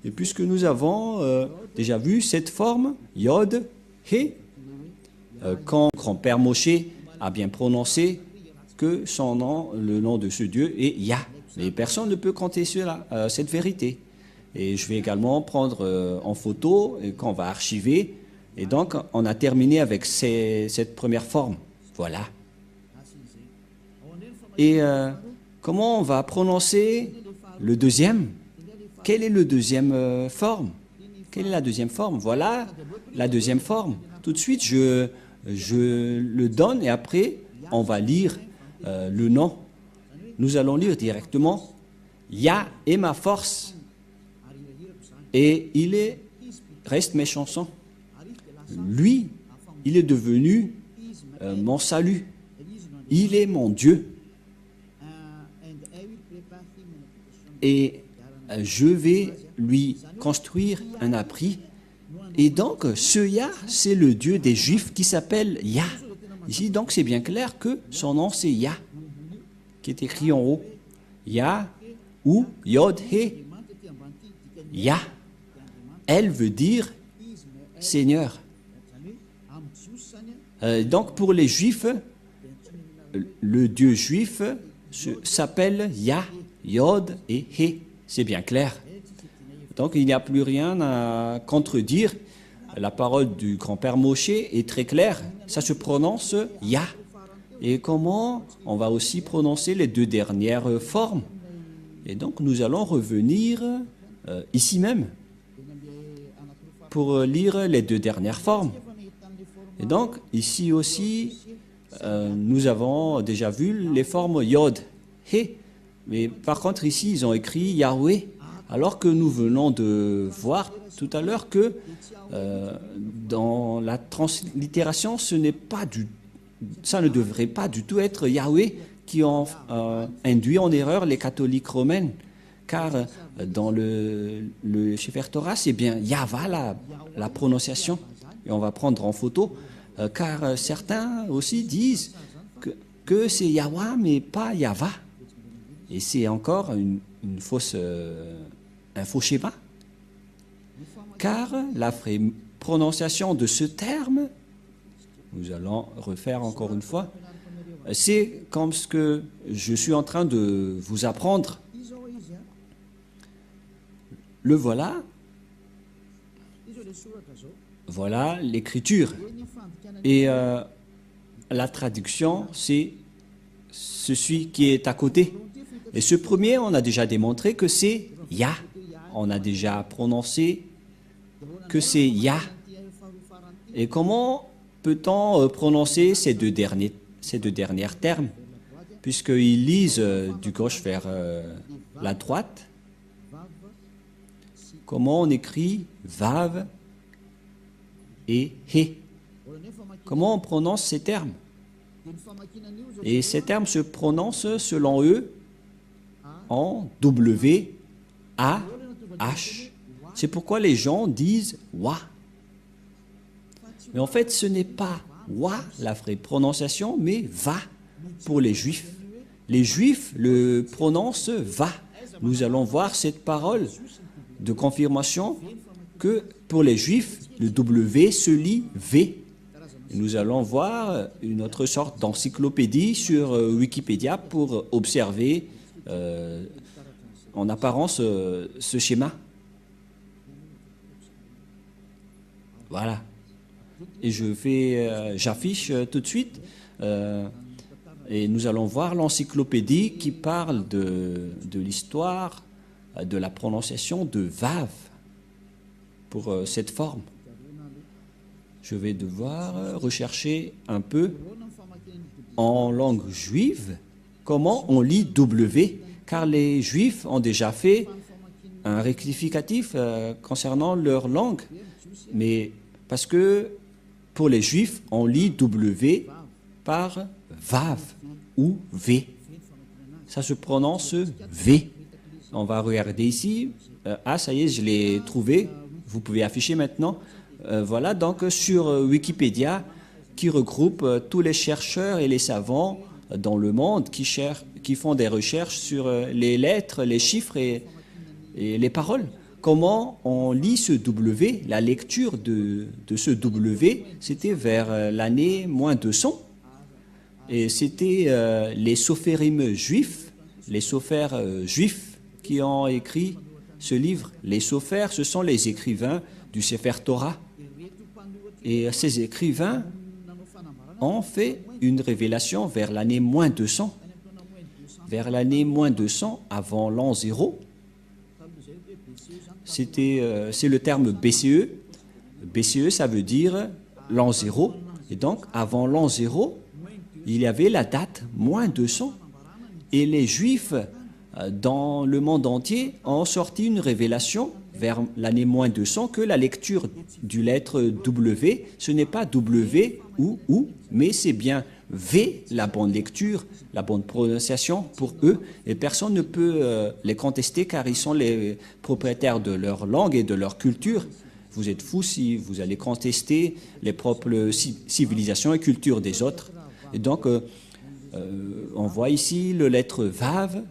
[SPEAKER 1] Et puisque nous avons déjà vu cette forme, Yod, He, quand grand-père Moshe a bien prononcé que son nom, le nom de ce Dieu est Ya. Mais personne ne peut compter cela, cette vérité. Et je vais également prendre en photo et qu'on va archiver. Et donc, on a terminé avec cette première forme. Voilà. Et comment on va prononcer le deuxième? Quelle est le deuxième forme? Quelle est la deuxième forme? Voilà la deuxième forme. Tout de suite, je le donne et après, on va lire le nom. Nous allons lire directement Ya est ma force et reste mes chansons. Lui, il est devenu mon salut. Il est mon Dieu. Et je vais lui construire un abri. Et donc, ce Ya, c'est le Dieu des Juifs qui s'appelle Ya. Ici, donc, c'est bien clair que son nom, c'est Ya, qui est écrit en haut. Ya ou Yod He. Ya. Elle veut dire Seigneur. Donc, pour les Juifs, le Dieu juif s'appelle Ya, Yod et He. C'est bien clair. Donc, il n'y a plus rien à contredire. La parole du grand-père Moshe est très claire. Ça se prononce Ya. Et comment on va aussi prononcer les deux dernières formes. Et donc, nous allons revenir ici même pour lire les deux dernières formes. Et donc, ici aussi, nous avons déjà vu les formes Yod, He. Mais par contre, ici, ils ont écrit Yahweh, alors que nous venons de voir tout à l'heure que dans la translittération, ça ne devrait pas du tout être Yahweh qui ont induit en erreur les catholiques romaines. Car dans le Sefer Torah, c'est bien Yahva la prononciation. Et on va prendre en photo, car certains aussi disent que c'est Yahweh, mais pas Yahva. Et c'est encore un faux schéma. Car la vraie prononciation de ce terme, nous allons refaire encore une fois, c'est comme ce que je suis en train de vous apprendre. Le voilà. Voilà l'écriture. Et la traduction, c'est celui qui est à côté. Et ce premier, on a déjà démontré que c'est Ya. On a déjà prononcé que c'est Ya. Et comment peut-on prononcer ces deux derniers termes, puisqu'ils lisent du gauche vers la droite? Comment on écrit Vav et He? Comment on prononce ces termes? Et ces termes se prononcent, selon eux, en W, A, H. C'est pourquoi les gens disent Wa. Mais en fait, ce n'est pas Wa, la vraie prononciation, mais Va pour les Juifs. Les Juifs le prononcent Va. Nous allons voir cette parole de confirmation que pour les Juifs, le W se lit V. Et nous allons voir une autre sorte d'encyclopédie sur Wikipédia pour observer en apparence ce schéma. Voilà. Et j'affiche tout de suite. Et nous allons voir l'encyclopédie qui parle de l'histoire de la prononciation de Vav pour cette forme. Je vais devoir rechercher un peu en langue juive comment on lit W, car les Juifs ont déjà fait un rectificatif concernant leur langue. Mais parce que pour les Juifs, on lit W par Vav ou V. Ça se prononce V. On va regarder ici. Ah, ça y est, je l'ai trouvé. Vous pouvez afficher maintenant. Voilà, donc sur Wikipédia, qui regroupe tous les chercheurs et les savants dans le monde qui font des recherches sur les lettres, les chiffres et les paroles. Comment on lit ce W? La lecture de ce W, c'était vers l'année moins 200. Et c'était les sophérim juifs, les sophères juifs qui ont écrit ce livre. Les sophères, ce sont les écrivains du Sefer Torah. Et ces écrivains ont fait une révélation vers l'année moins 200. Vers l'année moins 200, avant l'an 0. C'est le terme BCE. BCE, ça veut dire l'an 0. Et donc, avant l'an 0, il y avait la date moins 200. Et les Juifs, dans le monde entier, ont sorti une révélation vers l'année moins 200 que la lecture du lettre W, ce n'est pas W ou, mais c'est bien V, la bonne lecture, la bonne prononciation pour eux. Et personne ne peut les contester car ils sont les propriétaires de leur langue et de leur culture. Vous êtes fous si vous allez contester les propres civilisations et cultures des autres. Et donc, on voit ici le lettre Vav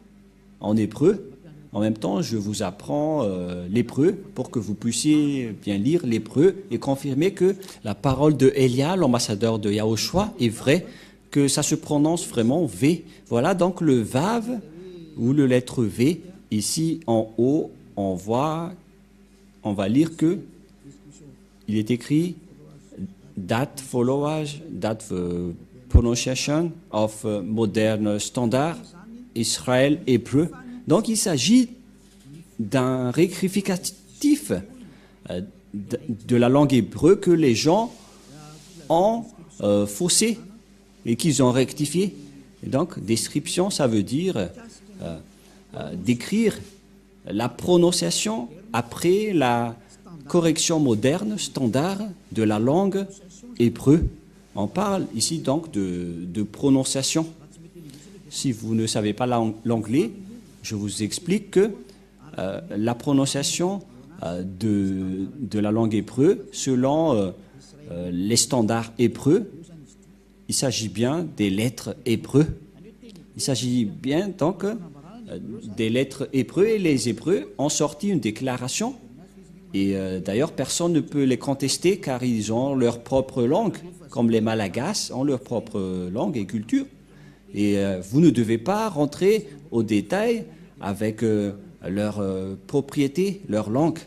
[SPEAKER 1] en hébreu. En même temps, je vous apprends l'hébreu pour que vous puissiez bien lire l'hébreu et confirmer que la parole de Elia, l'ambassadeur de Yahushua, est vraie, que ça se prononce vraiment V. Voilà donc le Vav ou le lettre V. Ici en haut, on va lire que il est écrit That followage, that pronunciation of modern standard Israël hébreu. Donc il s'agit d'un rectificatif de la langue hébreu que les gens ont faussé et qu'ils ont rectifié. Et donc description, ça veut dire décrire la prononciation après la correction moderne, standard de la langue hébreu. On parle ici donc de prononciation. Si vous ne savez pas l'anglais, je vous explique que la prononciation de la langue hébreu, selon les standards hébreux, il s'agit bien des lettres hébreux. Il s'agit bien donc des lettres hébreux et les Hébreux ont sorti une déclaration. Et d'ailleurs, personne ne peut les contester car ils ont leur propre langue, comme les Malagasy ont leur propre langue et culture. Et vous ne devez pas rentrer au détail avec leur propriété, leur langue.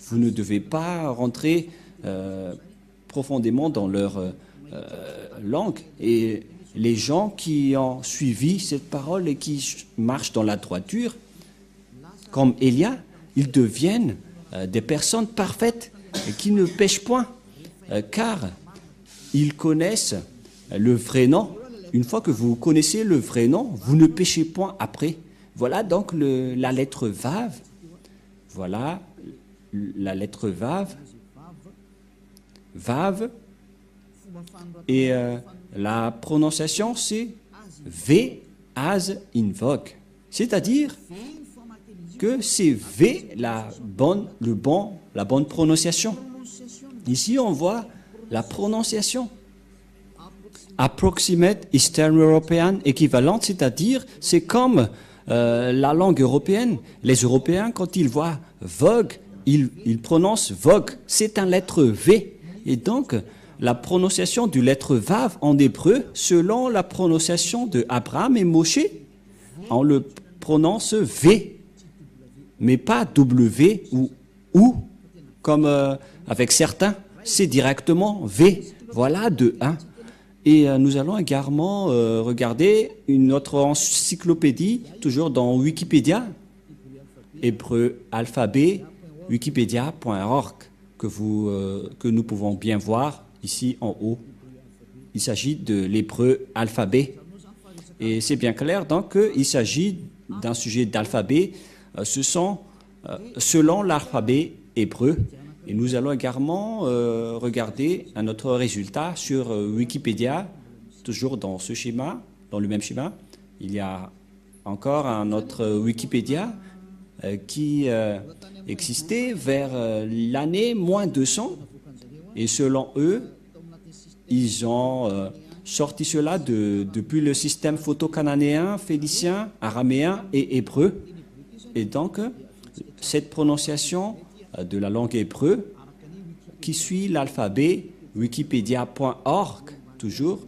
[SPEAKER 1] Vous ne devez pas rentrer profondément dans leur langue. Et les gens qui ont suivi cette parole et qui marchent dans la droiture, comme Élia, ils deviennent des personnes parfaites et qui ne pêchent point, car ils connaissent le vrai nom. Une fois que vous connaissez le vrai nom, vous ne péchez point après. Voilà donc la lettre Vav. Voilà la lettre Vav. Vav. Et la prononciation, c'est V as invoque. C'est-à-dire que c'est V la bonne prononciation. Ici, on voit la prononciation. Approximate Eastern European équivalente, c'est-à-dire c'est comme la langue européenne. Les Européens, quand ils voient Vogue, ils prononcent Vogue. C'est un lettre V. Et donc, la prononciation du lettre Vav en hébreu, selon la prononciation de Abraham et Moshe, on le prononce V, mais pas W ou comme avec certains, c'est directement V. Voilà de 1. Et nous allons également regarder une autre encyclopédie, toujours dans Wikipédia, hébreu alphabet, wikipedia.org, que nous pouvons bien voir ici en haut. Il s'agit de l'hébreu alphabet. Et c'est bien clair donc qu'il s'agit d'un sujet d'alphabet. Ce sont selon l'alphabet hébreu. Et nous allons également regarder un autre résultat sur Wikipédia, toujours dans ce schéma, dans le même schéma. Il y a encore un autre Wikipédia qui existait vers l'année moins 200. Et selon eux, ils ont sorti cela depuis le système photo-cananéen, phénicien, araméen et hébreu. Et donc, cette prononciation de la langue hébreu qui suit l'alphabet wikipedia.org, toujours,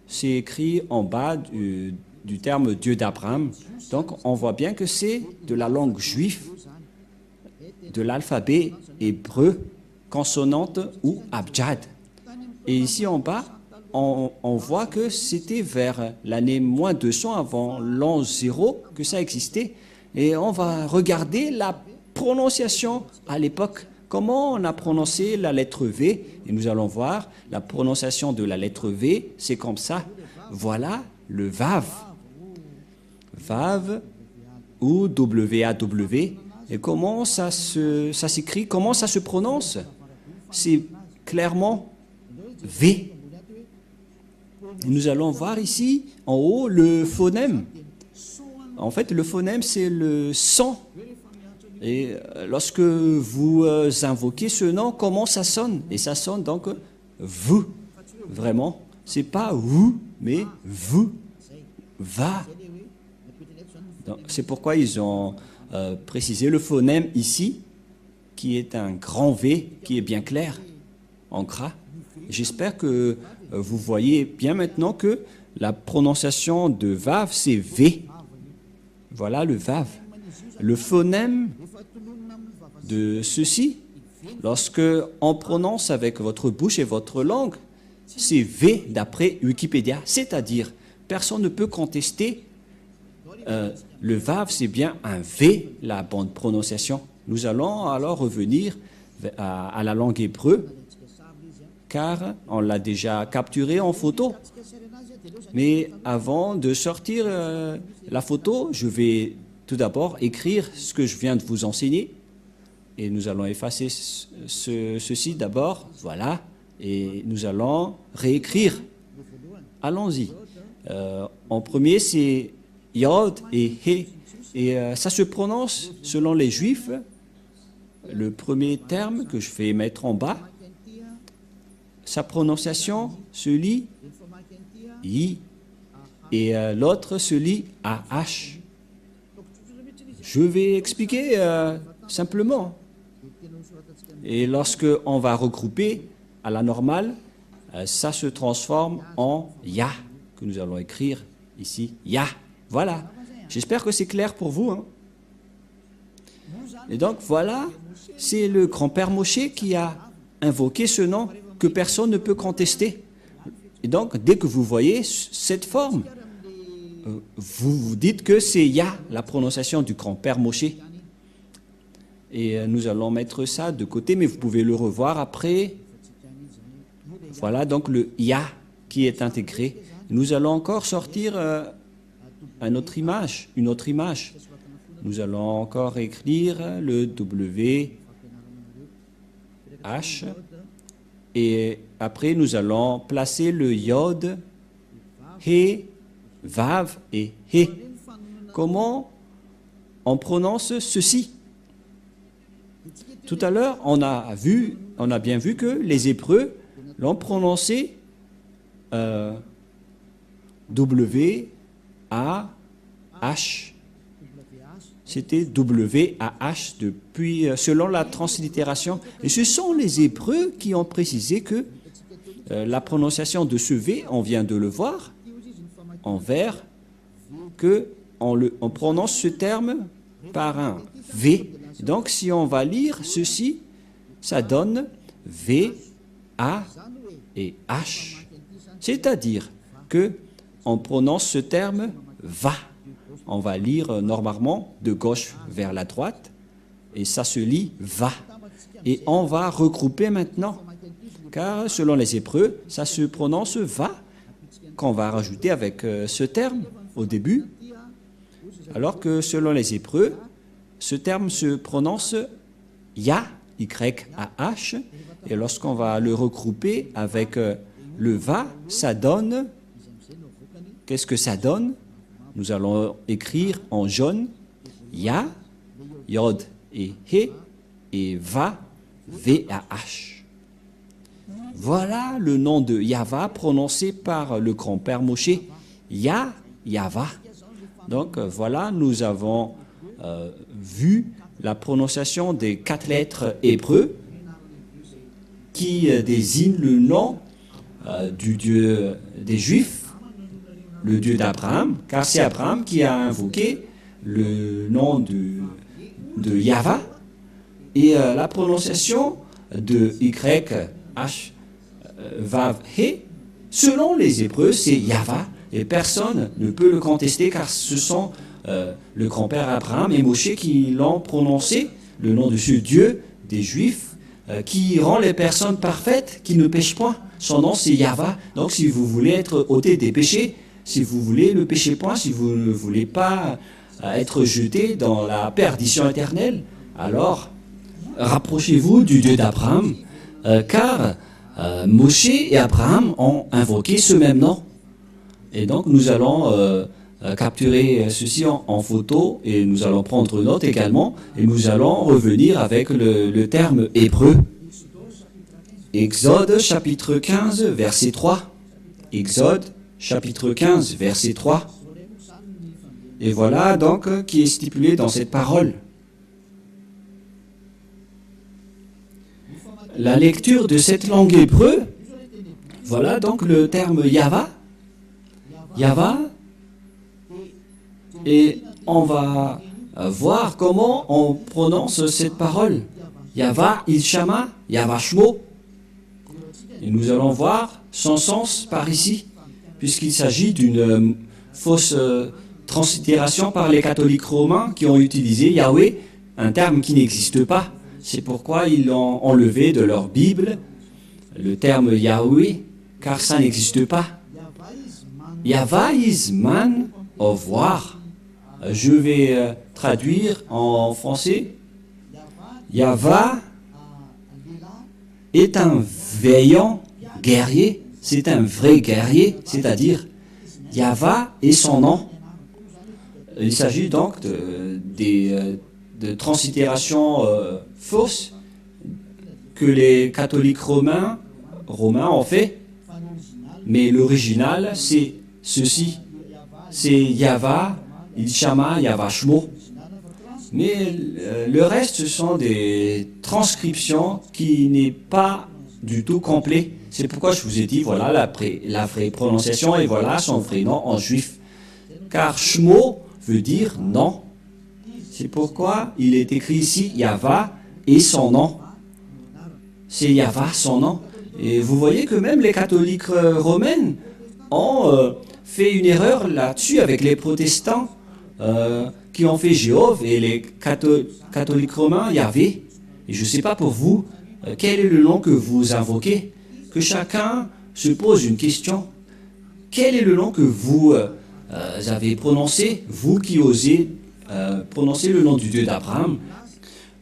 [SPEAKER 1] c'est écrit en bas du terme Dieu d'Abraham. Donc, on voit bien que c'est de la langue juive, de l'alphabet hébreu, consonante ou abjad. Et ici en bas, on voit que c'était vers l'année moins 200 avant l'an 0 que ça existait. Et on va regarder la prononciation à l'époque. Comment on a prononcé la lettre V? Et nous allons voir la prononciation de la lettre V, c'est comme ça. Voilà le Vav. Vav ou W-A-W. Et comment ça s'écrit? Comment ça se prononce? C'est clairement V. Et nous allons voir ici, en haut, le phonème. En fait, le phonème, c'est le son. Et lorsque vous invoquez ce nom, comment ça sonne? Et ça sonne donc vous. Vraiment. C'est pas vous, mais vous. Va. C'est pourquoi ils ont précisé le phonème ici, qui est un grand V, qui est bien clair, en gras. J'espère que vous voyez bien maintenant que la prononciation de Vav, c'est V. Voilà le Vav. Le phonème de ceci, lorsque on prononce avec votre bouche et votre langue, c'est V d'après Wikipédia. C'est-à-dire, personne ne peut contester le Vav, c'est bien un V, la bonne prononciation. Nous allons alors revenir à la langue hébreu, car on l'a déjà capturé en photo. Mais avant de sortir la photo, je vais tout d'abord écrire ce que je viens de vous enseigner. Et nous allons effacer ceci d'abord, voilà. Et nous allons réécrire. Allons-y. En premier, c'est Yod et He. Et ça se prononce, selon les Juifs, le premier terme que je vais mettre en bas, sa prononciation se lit I et l'autre se lit AH. Je vais expliquer simplement. Et lorsque on va regrouper à la normale, ça se transforme en Ya, que nous allons écrire ici, Ya. Voilà. J'espère que c'est clair pour vous. Hein. Et donc voilà, c'est le grand-père Moshe qui a invoqué ce nom que personne ne peut contester. Et donc, dès que vous voyez cette forme, vous vous dites que c'est Ya, la prononciation du grand-père Moshe. Et nous allons mettre ça de côté, mais vous pouvez le revoir après. Voilà donc le Ya qui est intégré. Nous allons encore sortir une autre image. Nous allons encore écrire le W, H, et après nous allons placer le Yod, He, Vav et He. Comment on prononce ceci? Tout à l'heure, on a bien vu que les Hébreux l'ont prononcé W, A, H. C'était W-A-H depuis, selon la translittération. Et ce sont les Hébreux qui ont précisé que la prononciation de ce V, on vient de le voir, en vers, on prononce ce terme par un V. Donc, si on va lire ceci, ça donne V, A et H. C'est-à-dire que on prononce ce terme va. On va lire normalement de gauche vers la droite et ça se lit va. Et on va regrouper maintenant, car selon les Hébreux, ça se prononce va, qu'on va rajouter avec ce terme au début, alors que selon les Hébreux, ce terme se prononce ya, Y-A-H, et lorsqu'on va le regrouper avec le va, ça donne, qu'est-ce que ça donne? Nous allons écrire en jaune ya, Yod et He, et va, V-A-H. Voilà le nom de Yahva prononcé par le grand-père Moshe, Ya, Yahva. Donc voilà, nous avons vu la prononciation des 4 lettres hébreux qui désignent le nom du Dieu des Juifs, le Dieu d'Abraham, car c'est Abraham qui a invoqué le nom de Yahva, et la prononciation de Y-H, Vav, He, selon les Hébreux, c'est Yahva, et personne ne peut le contester, car ce sont le grand-père Abraham et Moshe qui l'ont prononcé, le nom de ce Dieu des Juifs, qui rend les personnes parfaites, qui ne pêchent point. Son nom, c'est Yahva. Donc, si vous voulez être ôté des péchés, si vous voulez ne pécher point, si vous ne voulez pas être jeté dans la perdition éternelle, alors rapprochez-vous du Dieu d'Abraham, car Moshe et Abraham ont invoqué ce même nom. Et donc, nous allons capturer ceci en photo et nous allons prendre note également et nous allons revenir avec le terme hébreu. Exode chapitre 15 verset 3. Exode chapitre 15 verset 3. Et voilà donc qui est stipulé dans cette parole. La lecture de cette langue hébreu, voilà donc le terme Yahva. Yahva. Et on va voir comment on prononce cette parole. Yahva, Ilshama, Yahva Shmo. Et nous allons voir son sens par ici, puisqu'il s'agit d'une fausse translittération par les catholiques romains qui ont utilisé Yahweh, un terme qui n'existe pas. C'est pourquoi ils l'ont enlevé de leur Bible, le terme Yahweh, car ça n'existe pas. Yahva is man of war. Je vais traduire en français. Yahva est un vaillant guerrier, c'est un vrai guerrier, c'est-à-dire Yahva est son nom. Il s'agit donc de translittérations fausses que les catholiques romains ont fait, mais l'original c'est ceci, c'est Yahva, Ilshama, Yahva Shmo. Mais le reste, ce sont des transcriptions qui n'est pas du tout complet. C'est pourquoi je vous ai dit, voilà la vraie prononciation et voilà son vrai nom en juif. Car Shmo veut dire non. C'est pourquoi il est écrit ici Yahva et son nom. C'est Yahva, son nom. Et vous voyez que même les catholiques romains ont fait une erreur là-dessus avec les protestants qui ont fait Jéhovah et les catholiques romains Yahvé. Et je ne sais pas pour vous, quel est le nom que vous invoquez? Que chacun se pose une question. Quel est le nom que vous avez prononcé, vous qui osez prononcer le nom du Dieu d'Abraham?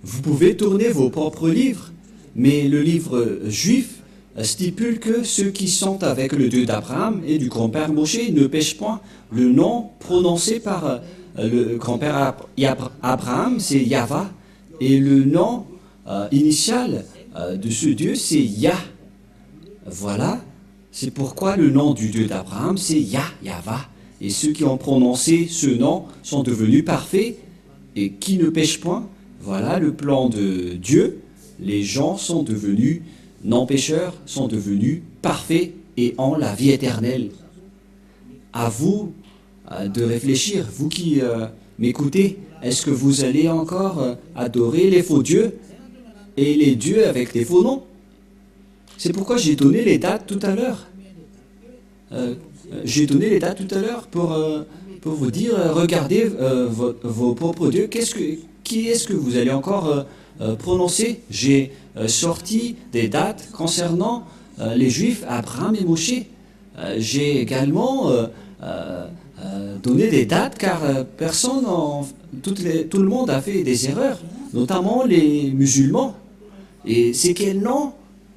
[SPEAKER 1] Vous pouvez tourner vos propres livres, mais le livre juif stipule que ceux qui sont avec le Dieu d'Abraham et du grand-père Moshe ne pêchent point. Le nom prononcé par le grand-père Abraham, c'est Yahva, et le nom initial de ce Dieu, c'est Yah. Voilà, c'est pourquoi le nom du Dieu d'Abraham, c'est Yahva. Et ceux qui ont prononcé ce nom sont devenus parfaits et qui ne pêchent point. Voilà le plan de Dieu. Les gens sont devenus non-pécheurs, sont devenus parfaits et ont la vie éternelle. À vous de réfléchir, vous qui m'écoutez, est-ce que vous allez encore adorer les faux dieux et les dieux avec des faux noms? C'est pourquoi j'ai donné les dates tout à l'heure. J'ai donné les dates tout à l'heure pour vous dire, regardez vos propres dieux. Qui est-ce que vous allez encore prononcer? J'ai sorti des dates concernant les Juifs, Abraham et Moshe. J'ai également donné des dates car tout le monde a fait des erreurs, notamment les musulmans. Et c'est quel nom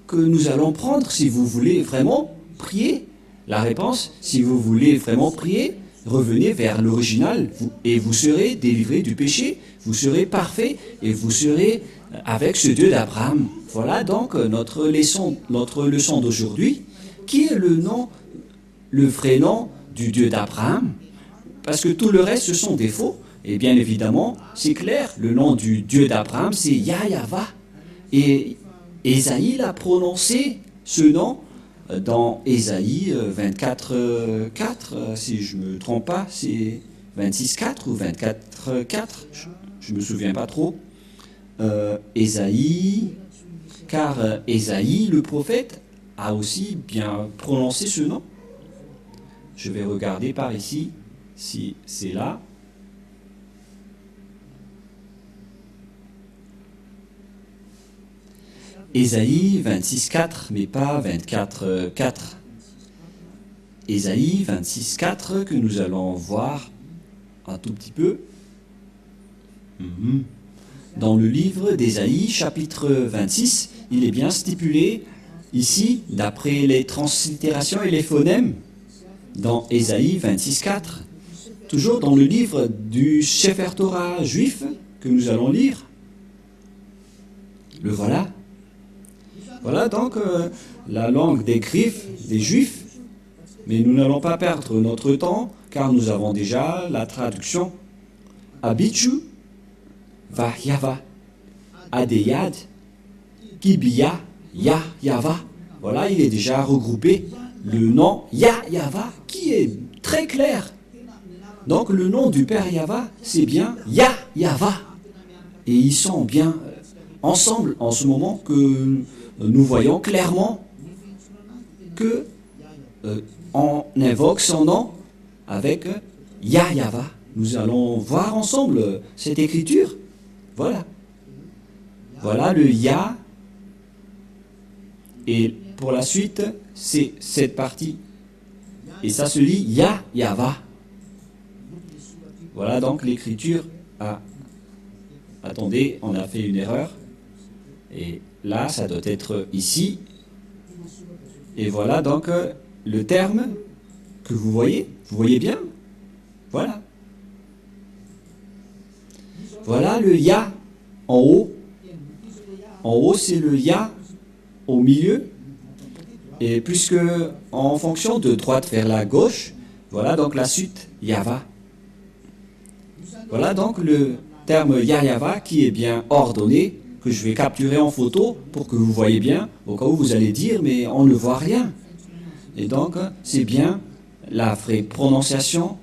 [SPEAKER 1] que nous allons prendre si vous voulez vraiment prier? La réponse, si vous voulez vraiment prier, revenez vers l'original et vous serez délivré du péché, vous serez parfait et vous serez avec ce Dieu d'Abraham. Voilà donc notre leçon d'aujourd'hui. Qui est le vrai nom du Dieu d'Abraham? Parce que tout le reste, ce sont des faux. Et bien évidemment, c'est clair, le nom du Dieu d'Abraham, c'est Yahva. Et Ésaïe l'a prononcé, ce nom, dans Ésaïe 24, 4, si je ne me trompe pas, c'est 26, 4 ou 24, 4, je ne me souviens pas trop. Ésaïe, car Ésaïe, le prophète, a aussi bien prononcé ce nom. Je vais regarder par ici, si c'est là. Ésaïe 26, 4, mais pas 24, 4. Ésaïe 26, 4, que nous allons voir un tout petit peu. Dans le livre d'Ésaïe, chapitre 26, il est bien stipulé ici, d'après les translittérations et les phonèmes, dans Ésaïe 26, 4, toujours dans le livre du Sefer Torah juif que nous allons lire. Le voilà. Voilà donc la langue des griffes des Juifs, mais nous n'allons pas perdre notre temps, car nous avons déjà la traduction. Abichu, Vahyava, Adeyad, Kibia, Yahva. Voilà, il est déjà regroupé. Le nom Yahva, qui est très clair. Donc le nom du Père Yahva, c'est bien Yahva. Et ils sont bien ensemble en ce moment que nous voyons clairement que on invoque son nom avec Yahva. Nous allons voir ensemble cette écriture. Voilà. Voilà le Yah. Et pour la suite, c'est cette partie. Et ça se lit Yahva. Voilà donc l'écriture. Ah, attendez, on a fait une erreur. Et là, ça doit être ici. Et voilà donc le terme que vous voyez. Vous voyez bien? Voilà. Voilà le Yah en haut. En haut, c'est le Yah au milieu. Et puisque en fonction de droite vers la gauche, voilà donc la suite Yahva. Voilà donc le terme Yahva qui est bien ordonné, que je vais capturer en photo pour que vous voyez bien, au cas où vous allez dire, mais on ne voit rien. Et donc, c'est bien la vraie prononciation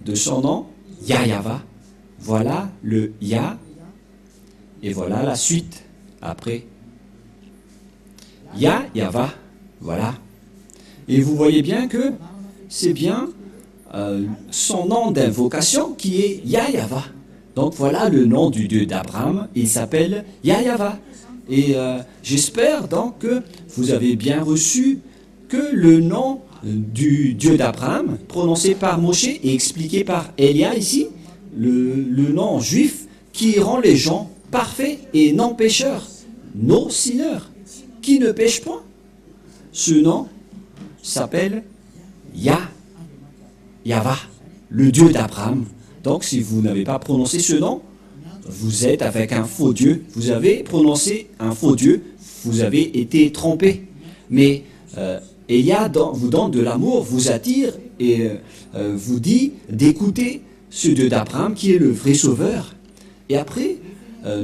[SPEAKER 1] de son nom, Yahva. Voilà le Yah, et voilà la suite après. Yahva. Voilà. Et vous voyez bien que c'est bien son nom d'invocation qui est Yahva. Donc voilà le nom du Dieu d'Abraham, il s'appelle Yahva. Et j'espère donc que vous avez bien reçu que le nom du Dieu d'Abraham, prononcé par Moshe et expliqué par Elia ici, le nom juif qui rend les gens parfaits et non pécheurs, non sinneurs, qui ne pêchent point. Ce nom s'appelle Yahva, le Dieu d'Abraham. Donc si vous n'avez pas prononcé ce nom, vous êtes avec un faux Dieu, vous avez prononcé un faux Dieu, vous avez été trompé. Mais Elia vous donne de l'amour, vous attire et vous dit d'écouter ce Dieu d'Abraham qui est le vrai sauveur. Et après,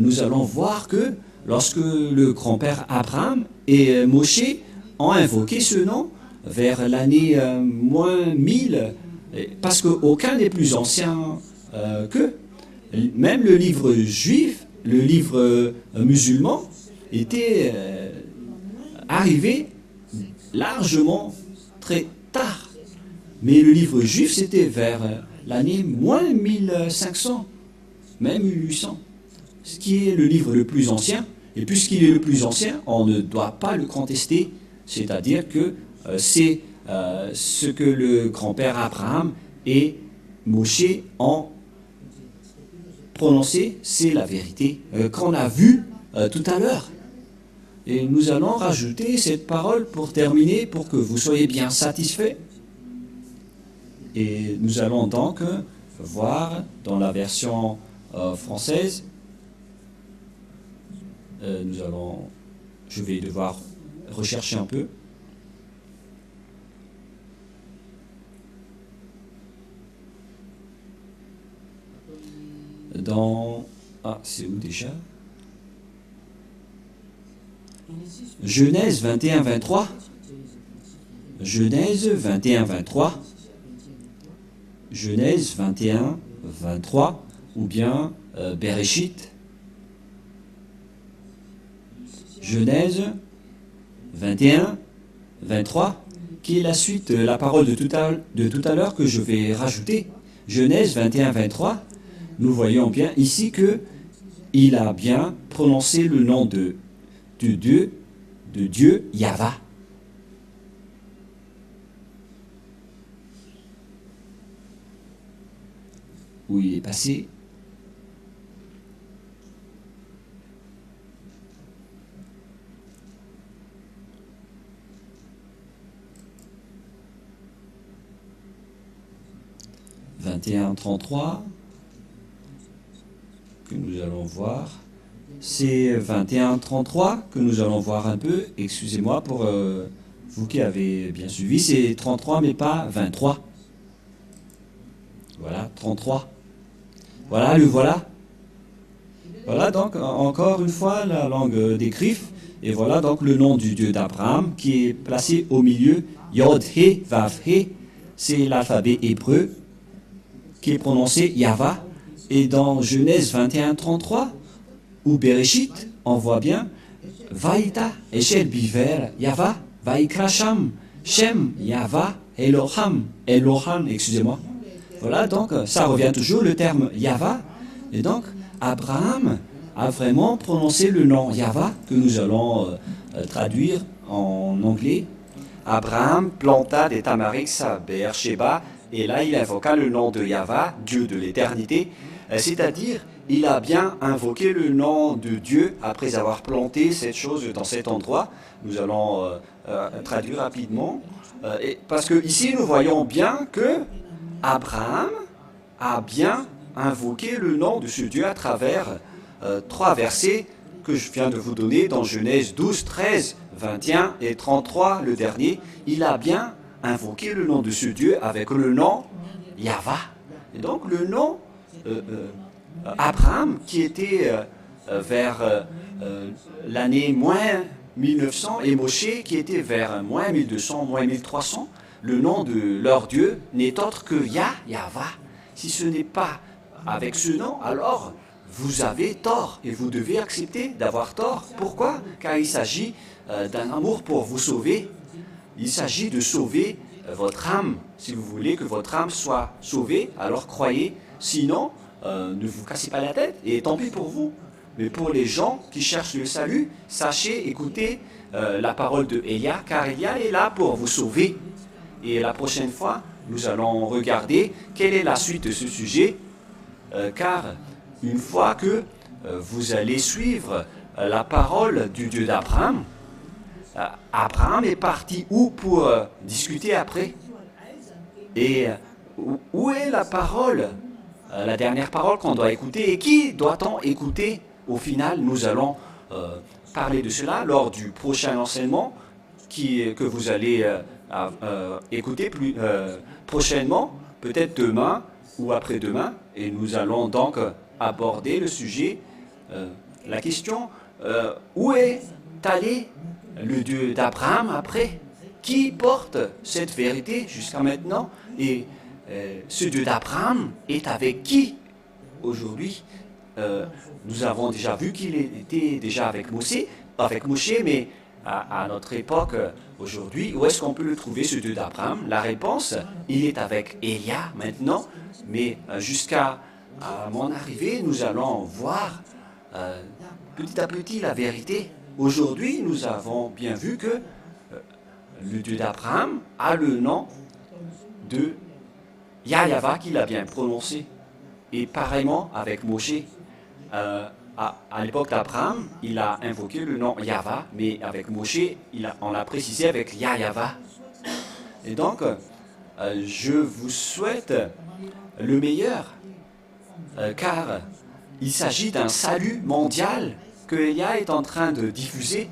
[SPEAKER 1] nous allons voir que lorsque le grand-père Abraham et Moshe ont invoqué ce nom vers l'année moins 1000, parce qu'aucun n'est plus ancien qu'eux. Même le livre juif, le livre musulman, était arrivé largement très tard. Mais le livre juif, c'était vers l'année moins 1500, même 1800, ce qui est le livre le plus ancien. Et puisqu'il est le plus ancien, on ne doit pas le contester, c'est-à-dire que c'est ce que le grand-père Abraham et Moshe ont prononcé, c'est la vérité qu'on a vue tout à l'heure. Et nous allons rajouter cette parole pour terminer, pour que vous soyez bien satisfaits. Et nous allons donc voir dans la version française, je vais devoir rechercher un peu. C'est où déjà? Genèse 21, 23. Genèse 21, 23. Genèse 21, 23. Ou bien Bereshit. Genèse 21, 23. Qui est la suite, la parole de tout à l'heure que je vais rajouter. Genèse 21, 23. Nous voyons bien ici que il a bien prononcé le nom de Dieu Yahva. Où il est passé. « 21-33 » que nous allons voir. C'est 21-33 que nous allons voir un peu. Excusez-moi pour vous qui avez bien suivi. C'est 33 mais pas 23. Voilà, 33. Voilà, le voilà. Voilà donc encore une fois la langue des Griffes. Et voilà donc le nom du Dieu d'Abraham qui est placé au milieu. Yod-He, Vav-He. C'est l'alphabet hébreu qui est prononcé Yahva. Et dans Genèse 21-33, ou Bereshit, on voit bien Vaïta, Eshel Biver, Yahva, Vaikra Sham, Shem, Yahva, Eloham, excusez-moi. Voilà, donc ça revient toujours le terme Yahva. Et donc, Abraham a vraiment prononcé le nom Yahva, que nous allons traduire en anglais. Abraham planta des tamariks à Beersheba, et là il invoqua le nom de Yahva, Dieu de l'éternité, c'est-à-dire il a bien invoqué le nom de Dieu après avoir planté cette chose dans cet endroit. Nous allons traduire rapidement, parce que ici nous voyons bien que Abraham a bien invoqué le nom de ce Dieu à travers 3 versets que je viens de vous donner dans Genèse 12, 13, 21 et 33, le dernier. Il a bien invoqué le nom de ce Dieu avec le nom Yahva. Et donc le nom Abraham, qui était vers l'année moins 1900, et Moshe, qui était vers moins 1200, moins 1300, le nom de leur Dieu n'est autre que Yahva. Si ce n'est pas avec ce nom, alors vous avez tort et vous devez accepter d'avoir tort. Pourquoi? Car il s'agit d'un amour pour vous sauver. Il s'agit de sauver votre âme. Si vous voulez que votre âme soit sauvée, alors croyez. Sinon, ne vous cassez pas la tête et tant pis pour vous. Mais pour les gens qui cherchent le salut, sachez, écoutez la parole de Élia, car Élia est là pour vous sauver. Et la prochaine fois, nous allons regarder quelle est la suite de ce sujet, car une fois que vous allez suivre la parole du Dieu d'Abraham, Abraham est parti où pour discuter après? Et où est la parole, la dernière parole qu'on doit écouter? Et qui doit-on écouter? Au final, nous allons parler de cela lors du prochain enseignement que vous allez écouter prochainement, peut-être demain ou après-demain. Et nous allons donc aborder le sujet, la question, où est allé le Dieu d'Abraham après? Qui porte cette vérité jusqu'à maintenant? Et ce Dieu d'Abraham est avec qui aujourd'hui? Nous avons déjà vu qu'il était déjà avec Moshe, mais à notre époque, aujourd'hui, où est-ce qu'on peut le trouver, ce Dieu d'Abraham? La réponse, il est avec Élia maintenant, mais jusqu'à mon arrivée, nous allons voir petit à petit la vérité. Aujourd'hui, nous avons bien vu que le Dieu d'Abraham a le nom de Yahva, qu'il a bien prononcé. Et pareillement avec Moshe, à l'époque d'Abraham, il a invoqué le nom Yahva, mais avec Moshe, on l'a précisé avec Yahva. Et donc, je vous souhaite le meilleur, car il s'agit d'un salut mondial que Elia est en train de diffuser.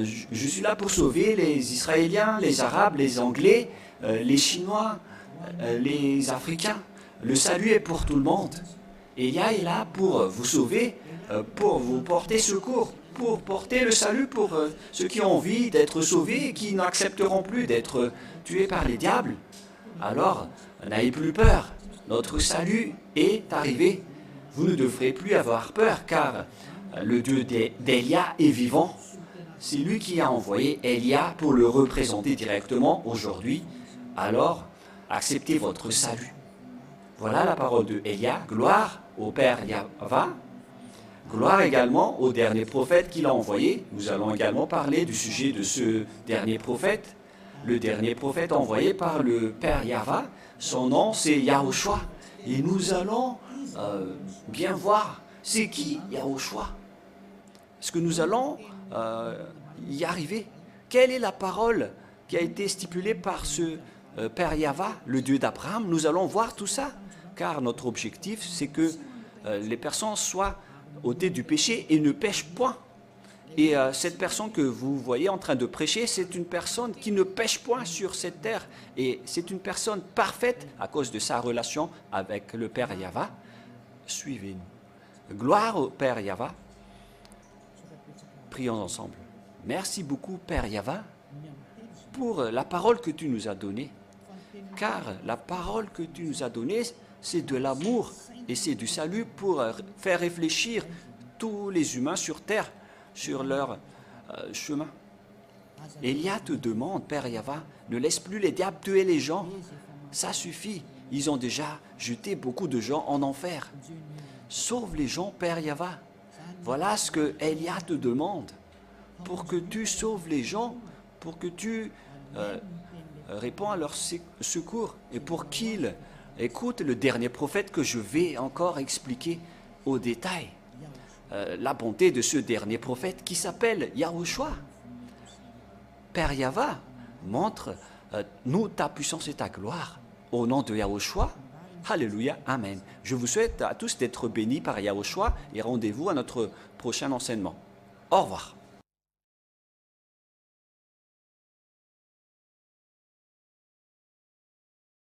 [SPEAKER 1] Je suis là pour sauver les Israéliens, les Arabes, les Anglais, les Chinois, les Africains. Le salut est pour tout le monde. Elia est là pour vous sauver, pour vous porter secours, pour porter le salut pour ceux qui ont envie d'être sauvés et qui n'accepteront plus d'être tués par les diables. Alors, n'ayez plus peur. Notre salut est arrivé. Vous ne devrez plus avoir peur, car le Dieu d'Élia est vivant. C'est lui qui a envoyé Élia pour le représenter directement aujourd'hui. Alors, acceptez votre salut. Voilà la parole de Élia. Gloire au Père Yahva. Gloire également au dernier prophète qu'il a envoyé. Nous allons également parler du sujet de ce dernier prophète. Le dernier prophète envoyé par le Père Yahva, son nom c'est Yahushua. Et nous allons bien voir c'est qui Yahushua. Est-ce que nous allons y arriver? Quelle est la parole qui a été stipulée par ce Père Yahva, le Dieu d'Abraham? Nous allons voir tout ça, car notre objectif c'est que les personnes soient ôtées du péché et ne pêchent point. Et cette personne que vous voyez en train de prêcher, c'est une personne qui ne pêche point sur cette terre. Et c'est une personne parfaite à cause de sa relation avec le Père Yahva. Suivez-nous. Gloire au Père Yahva. Prions ensemble. Merci beaucoup, Père Yahva, pour la parole que tu nous as donnée. Car la parole que tu nous as donnée, c'est de l'amour et c'est du salut pour faire réfléchir tous les humains sur terre, sur leur chemin. Élia te demande, Père Yahva, ne laisse plus les diables tuer les gens. Ça suffit. Ils ont déjà jeté beaucoup de gens en enfer. Sauve les gens, Père Yahva. Voilà ce que Élia te demande. Pour que tu sauves les gens, pour que tu réponds à leur secours et pour qu'ils écoutent le dernier prophète que je vais encore expliquer au détail. La bonté de ce dernier prophète qui s'appelle Yahushua. Père Yahva, montre-nous ta puissance et ta gloire. Au nom de Yahushua, Alléluia, Amen. Je vous souhaite à tous d'être bénis par Yahushua et rendez-vous à notre prochain enseignement. Au revoir.